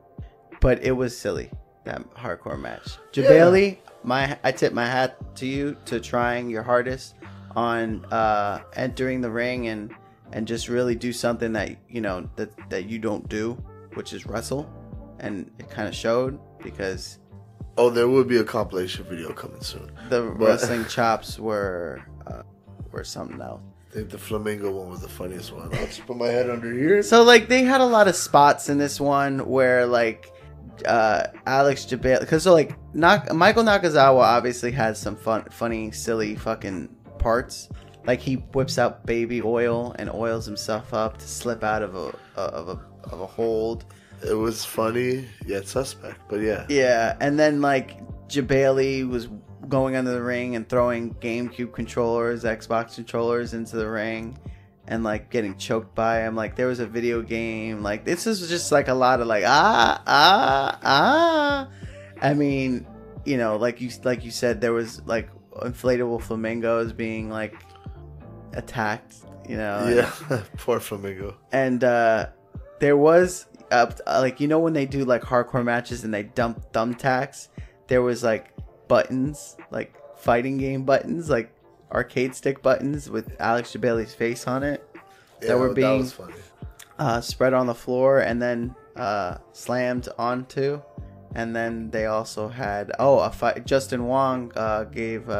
But it was silly, that hardcore match. Jabali, I tip my hat to you to trying your hardest on entering the ring and just really do something that that you don't do, which is wrestle. And it kind of showed because there will be a compilation video coming soon. The wrestling chops were something else. I think the flamingo one was the funniest one. I'll just put my head under here. So like they had a lot of spots in this one where like Alex Jabali, because so like Michael Nakazawa obviously has some funny, silly fucking parts. Like he whips out baby oil and oils himself up to slip out of a hold. It was funny yet suspect, but yeah. Yeah, and then like Jabali was going under the ring and throwing GameCube controllers, Xbox controllers into the ring. And like getting choked by him. Like there was a video game. Like this is just like a lot of like I mean, like you said, there was like inflatable flamingos being like attacked. Yeah, poor flamingo. And there was like when they do like hardcore matches and they dump thumbtacks, there was like buttons, like fighting game buttons, like arcade stick buttons with Alex Jabali's face on it that were being spread on the floor and then slammed onto. And then they also had a fight. Justin Wong gave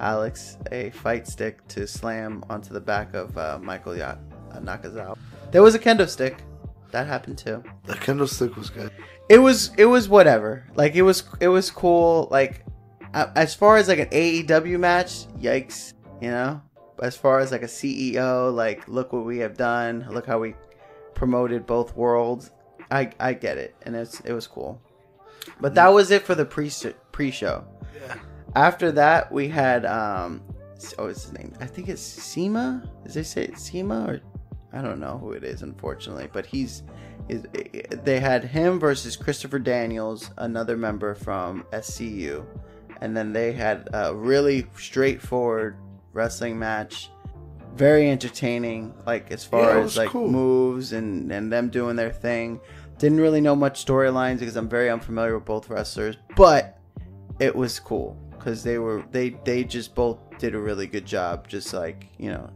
Alex a fight stick to slam onto the back of Michael Nakazawa. There was a kendo stick that happened too. The kendo stick was good. It was whatever. Like it was cool. Like as far as like an AEW match, yikes, As far as like a CEO, like look what we have done, look how we promoted both worlds. I get it, and it was cool. But that was it for the pre-show. Yeah. After that, we had oh, what's his name? I think it's Sema. Does they say it's Sema, or I don't know who it is, unfortunately. But they had him versus Christopher Daniels, another member from SCU, and then they had a really straightforward wrestling match, very entertaining. Like as far as like cool moves and them doing their thing. Didn't really know much storylines because I'm very unfamiliar with both wrestlers, but it was cool because they just both did a really good job. Just like, you know,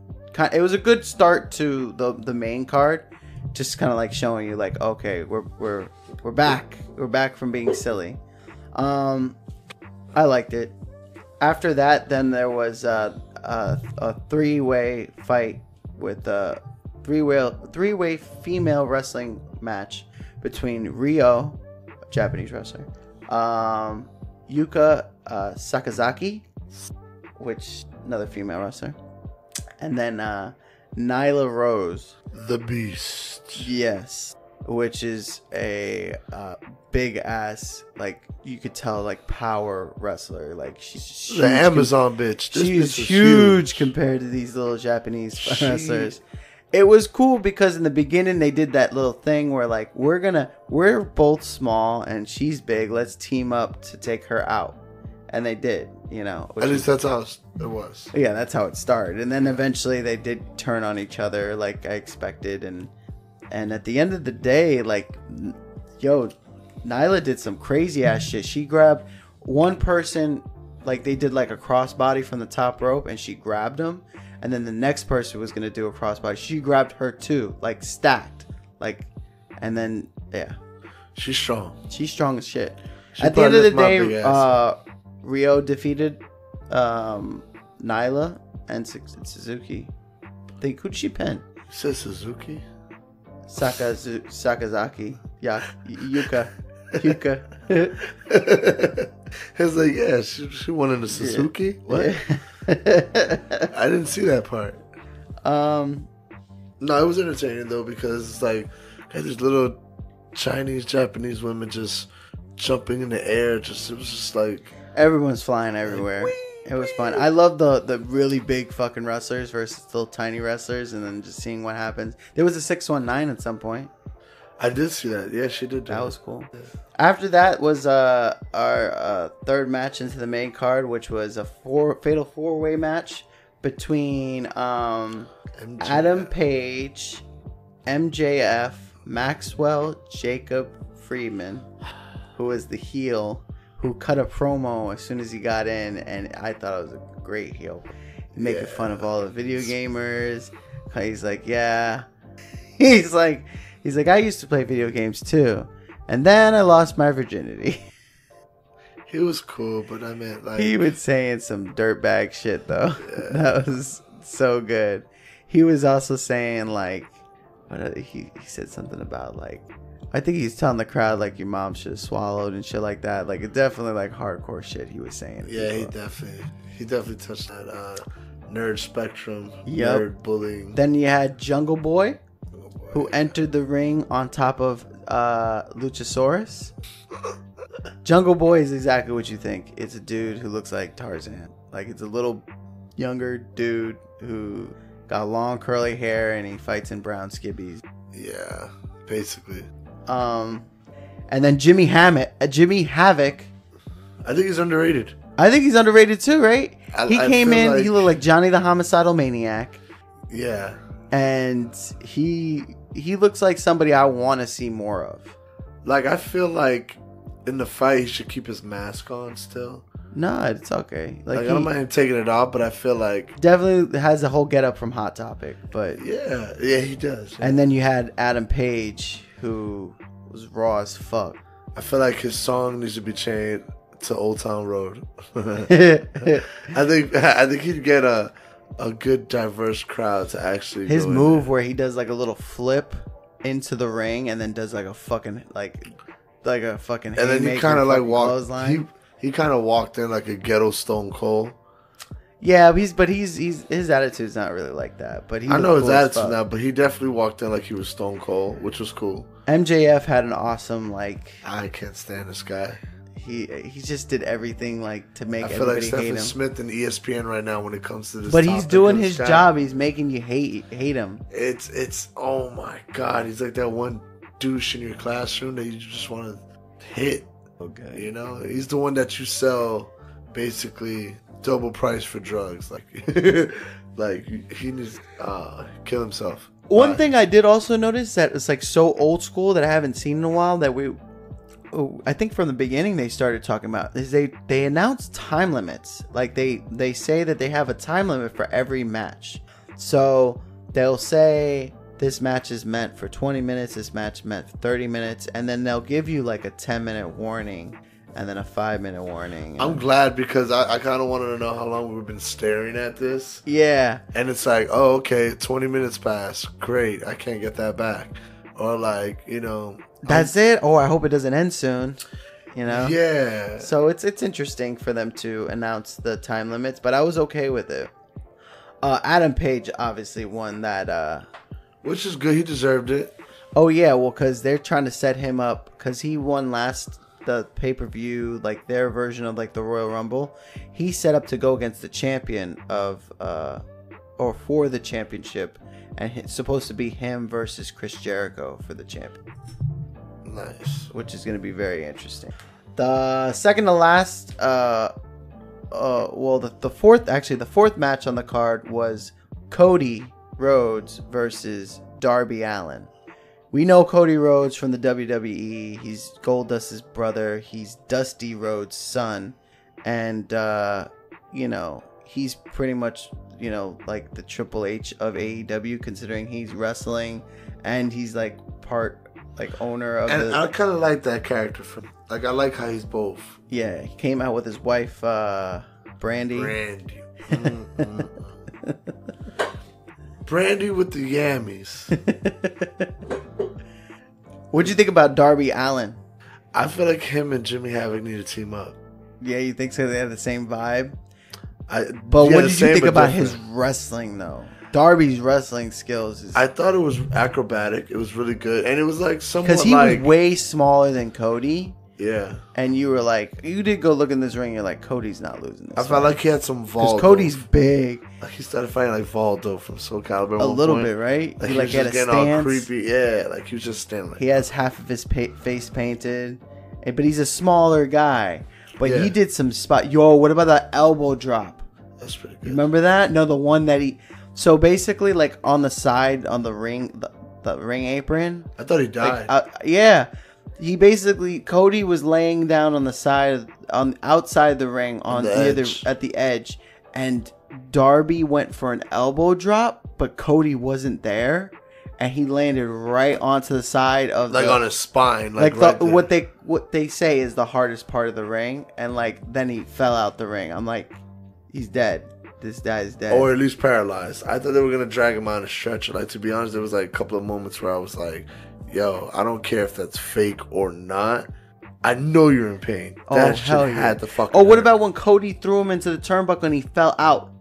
it was a good start to the main card. Just kind of like showing you like, okay, we're back from being silly. I liked it. After that, then there was a three-way fight with a three-way female wrestling match between Ryo, Japanese wrestler, Yuka Sakazaki, which another female wrestler, and then Nyla Rose, the Beast. Yes, which is a big ass, like you could tell, like power wrestler. Like she's the Amazon bitch. She's huge compared to these little Japanese wrestlers. It was cool because in the beginning they did that little thing where like we're both small and she's big. Let's team up to take her out, and they did. You know, at least that's how it was. Yeah, that's how it started, and then eventually they did turn on each other, like I expected, and at the end of the day, like, yo, Nyla did some crazy ass shit. She grabbed one person, like they did like a crossbody from the top rope, and she grabbed him. And then the next person was going to do a crossbody. She grabbed her too, like stacked. Like, and then, yeah. She's strong. She's strong as shit. At the end of the day, Ryo defeated Nyla and Suzuki. Who'd she pin? You said Suzuki? Sakazaki. Yeah, Yuka. It's like, yeah, she won in the Suzuki? Yeah. What? Yeah. I didn't see that part. No, it was entertaining though because it's like had these little Chinese, Japanese women just jumping in the air. It was just like everyone's flying everywhere. Like, it was fun. I love the really big fucking wrestlers versus little tiny wrestlers, and then just seeing what happens. There was a 619 at some point. I did see that. Yeah, she did. That was cool. Yeah. After that was our third match into the main card, which was a fatal four-way match between Adam Page, MJF, Maxwell, Jacob Friedman, who was the heel, who cut a promo as soon as he got in, and I thought it was a great heel. Making fun of all the video gamers. He's like, yeah. He's like, I used to play video games too. And then I lost my virginity. He was cool, but I meant like... He was saying some dirtbag shit though. Yeah. That was so good. He was also saying like... He said something about like... I think he's telling the crowd like your mom should have swallowed and shit like that. Like it definitely like hardcore shit he was saying. Yeah, he definitely touched that nerd spectrum. Yep. Nerd bullying. Then you had Jungle Boy. Who entered the ring on top of Luchasaurus. Jungle Boy is exactly what you think. It's a dude who looks like Tarzan. Like, it's a little younger dude who got long curly hair and he fights in brown skibbies. Yeah, basically. And then Jimmy Havoc. I think he's underrated. I think he's underrated too, right? He came in, like... he looked like Johnny the Homicidal Maniac. Yeah. And he looks like somebody I want to see more of. Like, I feel like in the fight, he should keep his mask on still. No, it's okay. Like I don't mind him taking it off, but I feel like... Definitely has a whole getup from Hot Topic, but... Yeah, he does. Yeah. And then you had Adam Page, who was raw as fuck. I feel like his song needs to be changed to Old Town Road. I think he'd get a good diverse crowd to actually his move where he does like a little flip into the ring and then does like a fucking like a fucking and then he kind of like walked he kind of walked in like a ghetto Stone Cold. Yeah, but he's his attitude's not really like that, but I know his attitude now, but he definitely walked in like he was Stone Cold, which was cool. MJF had an awesome like... I can't stand this guy. he just did everything like to make I feel like everybody hate Stephen him. Smith and ESPN right now when it comes to this. But he's doing his job. He's making you hate him. It's oh my god. He's like that one douche in your classroom that you just want to hit. Okay. You know, he's the one that you sell basically double price for drugs. Like, like he needs kill himself. One thing I did also notice that it's like so old school that I haven't seen in a while that I think from the beginning they started talking about is they announced time limits. Like they say that they have a time limit for every match. So they'll say this match is meant for 20 minutes, this match meant for 30 minutes, and then they'll give you like a 10-minute warning and then a 5-minute warning. I'm glad because I kind of wanted to know how long we've been staring at this. Yeah. And it's like, oh, okay, 20 minutes passed. Great, I can't get that back. Or like, you know. That's it? Oh, I hope it doesn't end soon. You know? Yeah. So it's interesting for them to announce the time limits, but I was okay with it. Adam Page obviously won that. Which is good. He deserved it. Oh, yeah. Well, because they're trying to set him up because he won the pay-per-view, like their version of like the Royal Rumble. He's set up to go against the champion of or for the championship, and it's supposed to be him versus Chris Jericho for the champion. Nice. Which is going to be very interesting. The second to last the fourth match on the card was Cody Rhodes versus Darby Allin. We know Cody Rhodes from the WWE. He's Goldust's brother. He's Dusty Rhodes' son. And, he's pretty much, like the Triple H of AEW, considering he's wrestling and he's like part, like owner of and I kind of like that character. I like how he's both. Yeah, he came out with his wife, Brandy. Brandy with the yammies. What'd you think about Darby Allin? I feel like him and Jimmy Havoc need to team up. Yeah, you think so? They have the same vibe? But what did you think about his wrestling, though? Darby's wrestling skills. I thought it was acrobatic. It was really good. And it was like somewhat because he was way smaller than Cody. Yeah. And you were like, you did go look in this ring. You're like, Cody's not losing this. I felt like he had some Valdo. Because Cody's big. Like he started fighting like Valdo from Soul Calibur. A little bit, right? Like he was had just a getting stance. all creepy. Yeah, like he was just standing. He has half of his face painted, but he's a smaller guy. But he did some spot. Yo, what about that elbow drop? That's pretty good. Remember that? No, the one that he. So basically, like on the side, on the ring, the ring apron. I thought he died. Yeah. He basically, Cody was laying down on the side, outside the ring, at the edge, and Darby went for an elbow drop, but Cody wasn't there, and he landed right onto the side of on his spine, what they say is the hardest part of the ring, and like then he fell out the ring. I'm like, he's dead. This guy's dead, or at least paralyzed. I thought they were gonna drag him on a stretcher. Like, to be honest, there was like a couple of moments where I was like, yo, I don't care if that's fake or not. I know you're in pain. That shit had to fucking what about when Cody threw him into the turnbuckle and he fell out?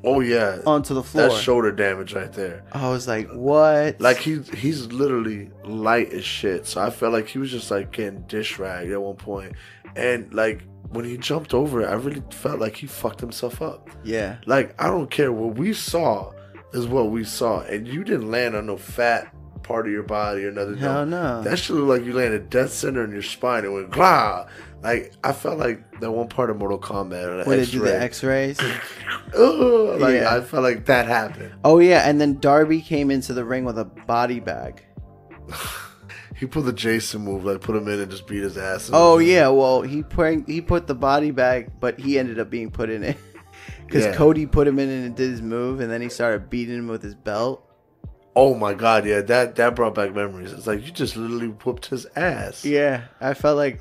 Oh, yeah. Onto the floor. That's shoulder damage right there. I was like, what? Like, he's literally light as shit. So I felt like he was just, like, getting dish ragged at one point. And, like, when he jumped over it, I really felt like he fucked himself up. Yeah. Like, I don't care. What we saw is what we saw. And you didn't land on no fat part of your body or nothing. Hell no. That shit looked like you landed dead center in your spine and went glah. Like, I felt like that one part of Mortal Kombat. When they do the X-rays. I felt like that happened. Oh yeah, and then Darby came into the ring with a body bag. He pulled the Jason move, like put him in and just beat his ass. Oh yeah, well he put the body bag, but he ended up being put in it because Cody put him in and did his move, and then he started beating him with his belt. Oh my god, yeah, that brought back memories. It's like you just literally whooped his ass. Yeah, I felt like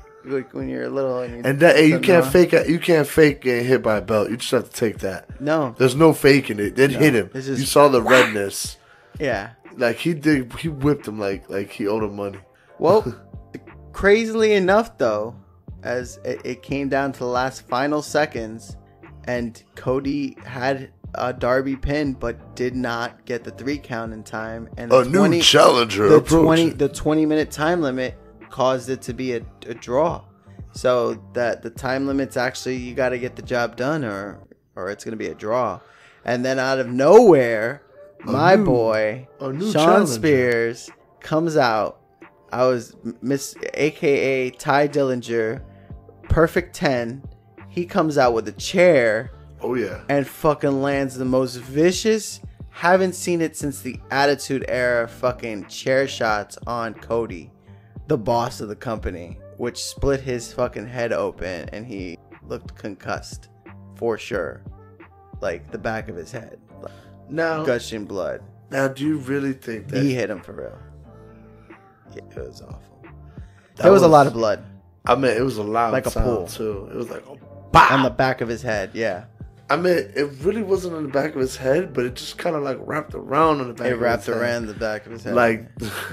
when you're little and that you can't fake it. You can't fake getting hit by a belt. You just have to take that. No, there's no faking it. It hit him. You saw the redness. Yeah, like he whipped him like he owed him money. Well, crazily enough though, as it came down to the last final seconds, and Cody had Darby pinned, but did not get the 3 count in time, and new challenger. The 20-minute time limit caused it to be a draw. So that the time limit's actually, you got to get the job done, or it's gonna be a draw. And then out of nowhere, my boy Sean challenger. Spears comes out. I was a.k.a. Ty Dillinger, perfect 10. He comes out with a chair. Oh yeah. And fucking lands the most vicious. Haven't seen it since the Attitude Era fucking chair shots on Cody, the boss of the company, which split his fucking head open and he looked concussed for sure. Like the back of his head. Like, now gushing blood. Now, do you really think that he hit him for real? Yeah, it was awful. There was a lot of blood. I mean, it was a loud like a sound pool too. It was like on the back of his head. Yeah. I mean, it really wasn't on the back of his head, but it just kind of like wrapped around on the back. It wrapped around the back of his head. Like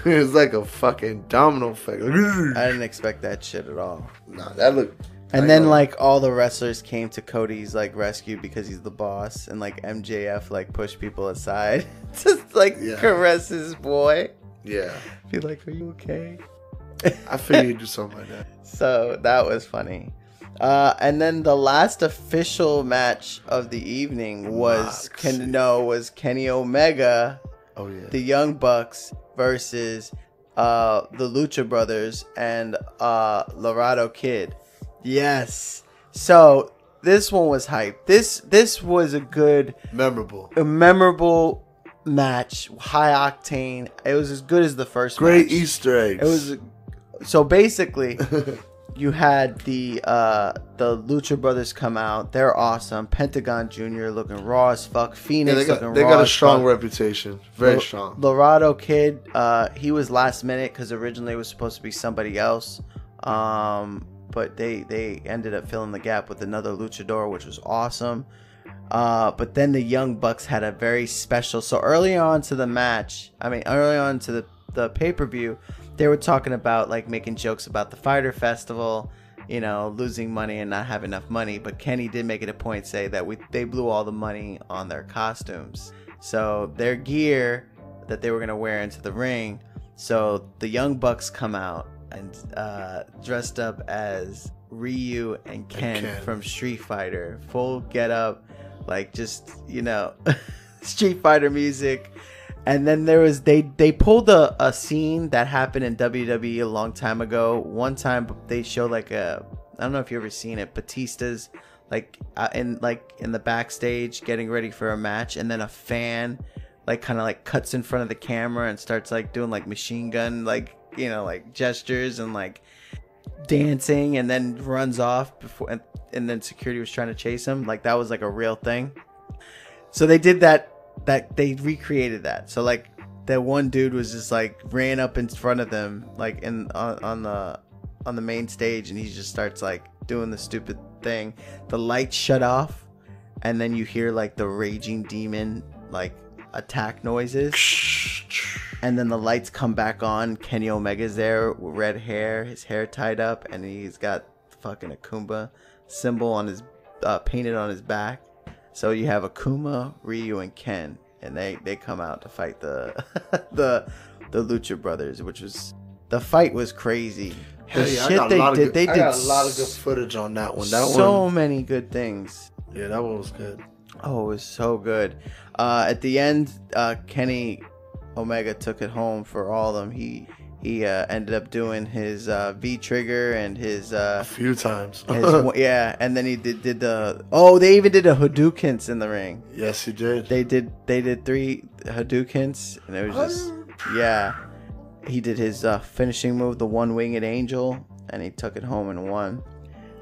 it was like a fucking domino effect. I didn't expect that shit at all. Nah, that looked. And then like all the wrestlers came to Cody's like rescue because he's the boss, and like MJF like pushed people aside to like caress his boy. Yeah. Be like, "Are you okay?" I figured you'd do something like that. So that was funny. And then the last official match of the evening was Kenny Omega, the Young Bucks versus the Lucha Brothers and Laredo Kid. Yes. So this one was hype. This was a memorable match, high octane. It was as good as the first Great match. Easter eggs. It was so basically you had the Lucha Brothers come out. They're awesome. Pentagon Jr. looking raw as fuck. Phoenix looking raw. They got a strong reputation. Very strong. Laredo Kid, he was last minute because originally it was supposed to be somebody else. But they ended up filling the gap with another luchador, which was awesome. But then the Young Bucks had a very special. So early on to the pay-per-view, they were talking about like making jokes about the Fyter Festival, losing money and not having enough money. But Kenny did make it a point to say that they blew all the money on their costumes. So their gear that they were going to wear into the ring. So the Young Bucks come out and dressed up as Ryu and Ken from Street Fighter. Full get up, like just, Street Fighter music. And then they pulled a scene that happened in WWE a long time ago. One time they showed I don't know if you ever seen it, Batista's in the backstage getting ready for a match, and then a fan kind of cuts in front of the camera and starts doing machine gun gestures and dancing, and then runs off before, and then security was trying to chase him. That was a real thing. So they did that they recreated that. So that one dude was just ran up in front of them on the main stage, and he just starts doing the stupid thing. The lights shut off, and then you hear the raging demon attack noises, and then the lights come back on. Kenny Omega's there with red hair, his hair tied up, and he's got fucking Akuma symbol on his painted on his back. So you have Akuma, Ryu, and Ken, and they come out to fight the Lucha Brothers, the fight was crazy. They got a lot of good footage on that one. Many good things. Yeah, that one was good. Oh, it was so good. At the end, Kenny Omega took it home for all of them. He ended up doing his V trigger and his a few times. And then he did they even did a Hadoukens in the ring. Yes, he did. They did 3 Hadoukens, and it was just he did his finishing move, the one-winged angel, and he took it home and won.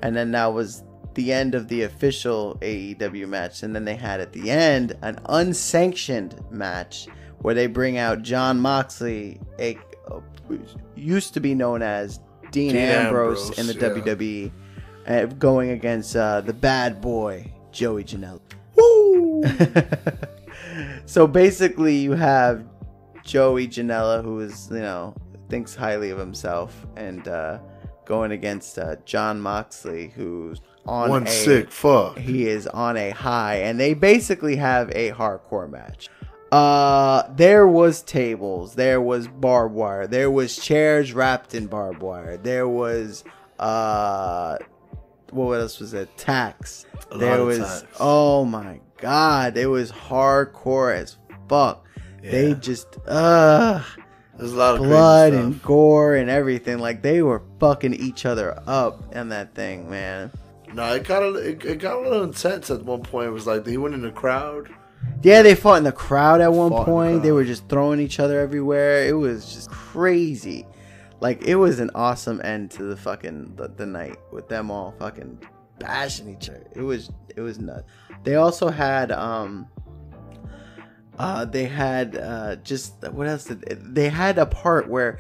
And then that was the end of the official AEW match, and then they had at the end an unsanctioned match where they bring out Jon Moxley, used to be known as Dean Ambrose in the WWE, going against the bad boy Joey Janela. Woo! So basically, you have Joey Janela, who is thinks highly of himself, and going against Jon Moxley, who's on sick fuck. He is on a high, and they basically have a hardcore match. There was tables, there was barbed wire, there was chairs wrapped in barbed wire, there was what else was it? Tax. There was, oh my god, it was hardcore as fuck. Yeah. They just there's a lot of blood and gore and everything. Like, they were fucking each other up in that thing, man. No, it got a little intense at one point. It was like he went in the crowd. Yeah, they fought in the crowd at one point. They were just throwing each other everywhere. It was just crazy. Like, it was an awesome end to the fucking the night with them all fucking bashing each other. It was nuts. They also had just what else they had a part where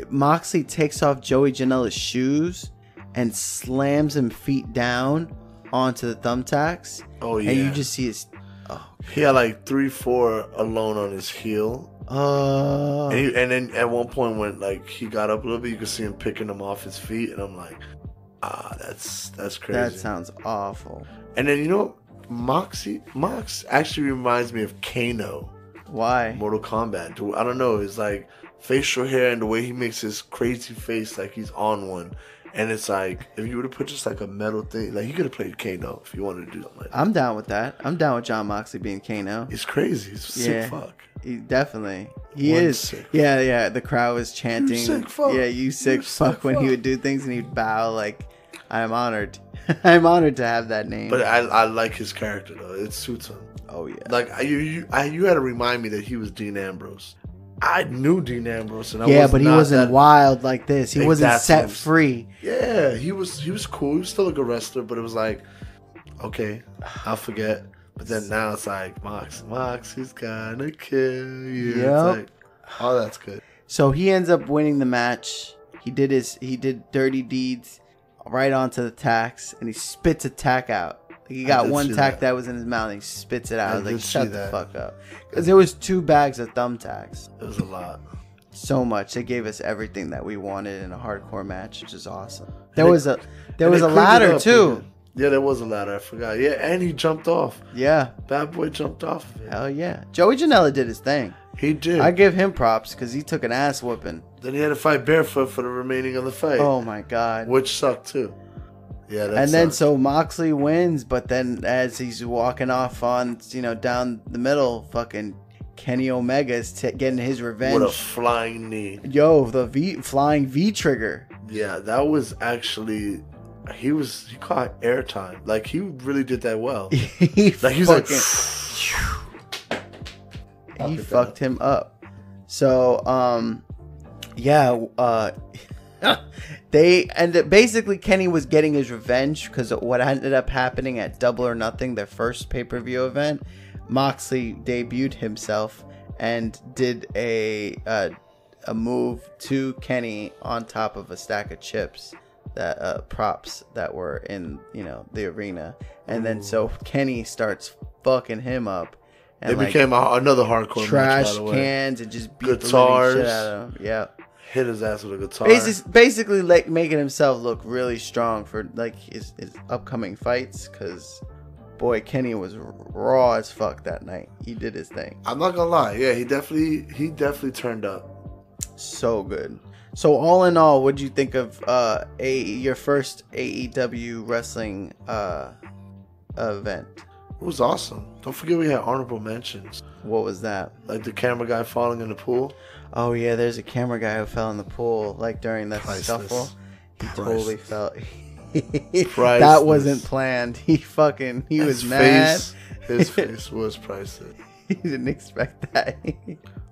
Moxley takes off Joey Janela's shoes and slams him feet down onto the thumbtacks. Oh yeah. And you just see his he had like 3-4 alone on his heel. And then at one point when like he got up a little bit, you could see him picking them off his feet, and I'm like, that's crazy. That sounds awful. And then Mox actually reminds me of Kano. Why? Mortal Kombat. I don't know. It's like facial hair and the way he makes his crazy face like he's on one. And it's like, if you were to put just like a metal thing, like, you could have played Kano if you wanted to do something like that. I'm down with that. I'm down with Jon Moxley being Kano. He's crazy. He's sick fuck. He definitely. He is. Sick. Yeah. The crowd was chanting. You sick fuck. Yeah, you sick fuck when he would do things and he'd bow like, I'm honored. I'm honored to have that name. But I like his character, though. It suits him. Oh, yeah. Like, you had to remind me that he was Dean Ambrose. I knew Dean Ambrose, and but he wasn't wild like this. He wasn't set free. Yeah, he was cool. He was still a good wrestler, but it was like, okay, I'll forget. But then now it's like, Mox, he's gonna kill you. Yep. It's like, oh, that's good. So he ends up winning the match. He did dirty deeds right onto the tacks, and he spits a tack out. He got one tack that was in his mouth and he spits it out. I was like, shut the fuck up. Because there was 2 bags of thumbtacks. It was a lot. So much. They gave us everything that we wanted in a hardcore match, which is awesome. There was a ladder too. Again. Yeah, there was a ladder. I forgot. Yeah, and he jumped off. Yeah. Bad Boy jumped off of it. Hell yeah. Joey Janela did his thing. He did. I give him props because he took an ass whooping. Then he had to fight barefoot for the remaining of the fight. Oh my God. Which sucked too. Yeah, and then so Moxley wins, but then as he's walking off on, down the middle, fucking Kenny Omega is getting his revenge with a flying knee. Yo, the flying V trigger. Yeah, that was actually he caught airtime. Like, he really did that well. He fucked him up. So basically Kenny was getting his revenge because what ended up happening at Double or Nothing, their first pay-per-view event, Moxley debuted himself and did a move to Kenny on top of a stack of chips, that props that were in the arena, and then so Kenny starts fucking him up. And it became another hardcore trash match, by the way. Cans and just beat guitars, the living shit out of him. Yeah. Hit his ass with a guitar. Basically, like, making himself look really strong for like his upcoming fights. Because, boy, Kenny was raw as fuck that night. He did his thing. I'm not gonna lie. Yeah, he definitely turned up. So good. So all in all, what'd you think of your first AEW wrestling event? It was awesome. Don't forget we had honorable mentions. What was that? Like the camera guy falling in the pool. Oh yeah, there's a camera guy who fell in the pool like during that scuffle. He totally fell. That wasn't planned. He was mad. His face was priceless. He didn't expect that.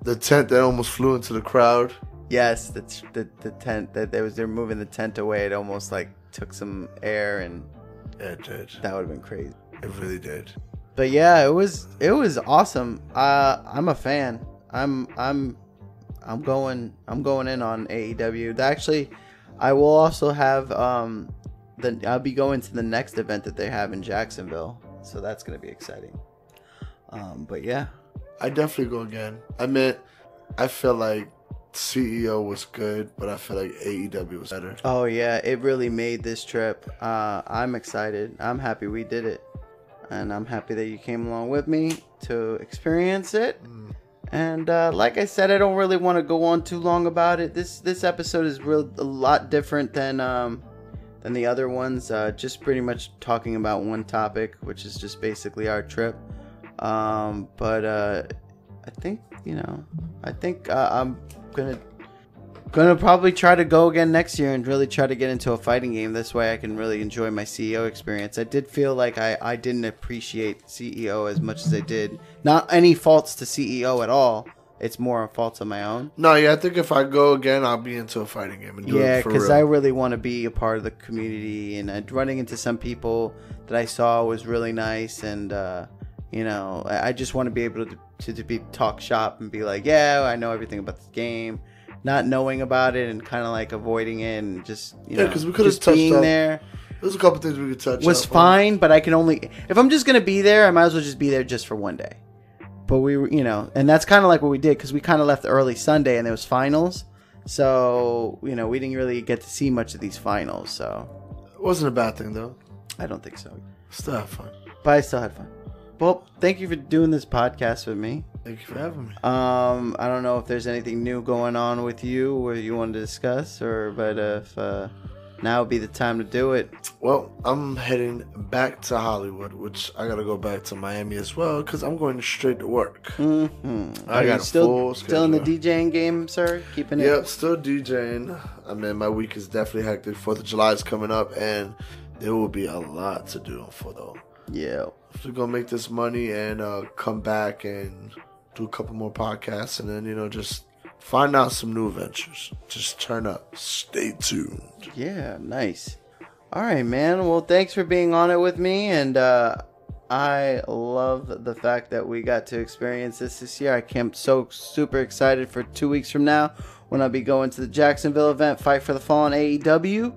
The tent that almost flew into the crowd. Yes, the tent that they're moving the tent away. It almost like took some air, and it did. That would have been crazy. It really did. But yeah, it was awesome. I'm a fan. I'm going in on AEW. Actually, I will also have I'll be going to the next event that they have in Jacksonville, so that's gonna be exciting. But yeah, I definitely go again. I feel like CEO was good, but I feel like AEW was better. Oh yeah, it really made this trip. I'm excited. I'm happy we did it, and I'm happy that you came along with me to experience it. And like I said, I don't really want to go on too long about it. This episode is a lot different than than the other ones. Just pretty much talking about one topic, which is just basically our trip. But I think, I'm gonna probably try to go again next year and really try to get into a fighting game. This way I can really enjoy my CEO experience. I did feel like I didn't appreciate CEO as much as I did. Not any faults to CEO at all. It's more faults of my own. No, yeah, I think if I go again, I'll be into a fighting game and do it for real. Yeah, because I really want to be a part of the community, and running into some people that I saw was really nice, and I just want to be able to talk shop and be like, yeah, I know everything about this game, not knowing about it and kind of like avoiding it, and just because we could have touched being on there. There's a couple things we could touch was fine, but I can only if I'm just gonna be there, I might as well just be there just for one day. But we were, and that's kind of like what we did, because we kind of left early Sunday and there was finals. So, we didn't really get to see much of these finals. So it wasn't a bad thing, though. I don't think so. Still had fun. But I still had fun. Well, thank you for doing this podcast with me. Thank you for having me. I don't know if there's anything new going on with you or you want to discuss, but if now would be the time to do it. Well, I'm heading back to Hollywood, which I gotta go back to Miami as well, because I'm going straight to work. Mm-hmm. I got still in the DJing game, sir? Keeping it? Yep, still DJing. I mean, my week is definitely hectic. 4th of July is coming up, and there will be a lot to do for though. Yeah. So gonna make this money and come back and do a couple more podcasts, and then just find out some new adventures. Just turn up. Stay tuned. Yeah, nice. All right, man. Well, thanks for being on it with me, and I love the fact that we got to experience this year. I am so super excited for 2 weeks from now when I'll be going to the Jacksonville event, Fight for the Fallen AEW.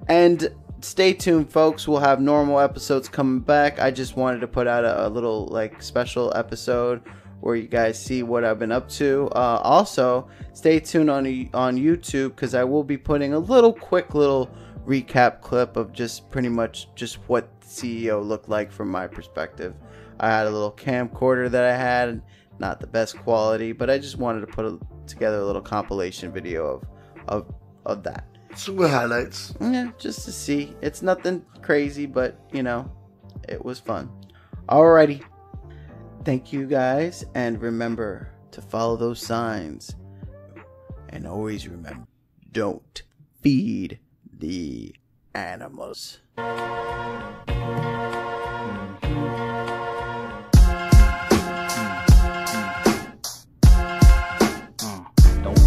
And stay tuned, folks. We'll have normal episodes coming back. I just wanted to put out a little special episode where you guys see what I've been up to. Also, stay tuned on YouTube, because I will be putting a quick little recap clip of just pretty much just what CEO looked like from my perspective. I had a little camcorder that I had, not the best quality, but I just wanted to put together a little compilation video of that. Some good highlights. Yeah, just to see. It's nothing crazy, but it was fun. Alrighty. Thank you guys, and remember to follow those signs. And always remember, don't feed the animals. Don't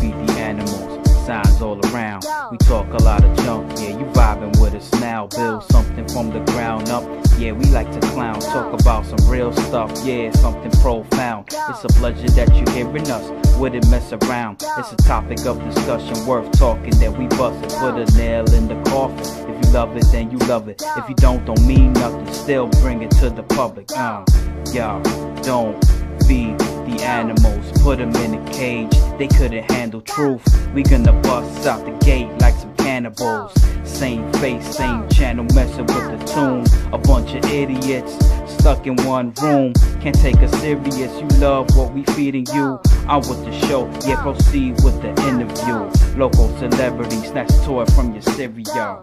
feed the animals. Signs all around. We talk a lot of junk. Yeah, you vibing with us now. Build something from the ground up. Yeah, we like to clown, talk about some real stuff, yeah, something profound. It's a pleasure that you're hearing us, wouldn't mess around. It's a topic of discussion worth talking, that we bust it, put a nail in the coffin. If you love it, then you love it. If you don't mean nothing, still bring it to the public. Y'all, don't feed the animals, put them in a cage, they couldn't handle truth. We gonna bust out the gate like some cannibals. Same face, same channel, messing with the tune. A bunch of idiots stuck in one room, can't take us serious. You love what we feeding you, I'm with the show, yeah, proceed with the interview. Local celebrity, snatch a toy from your cereal.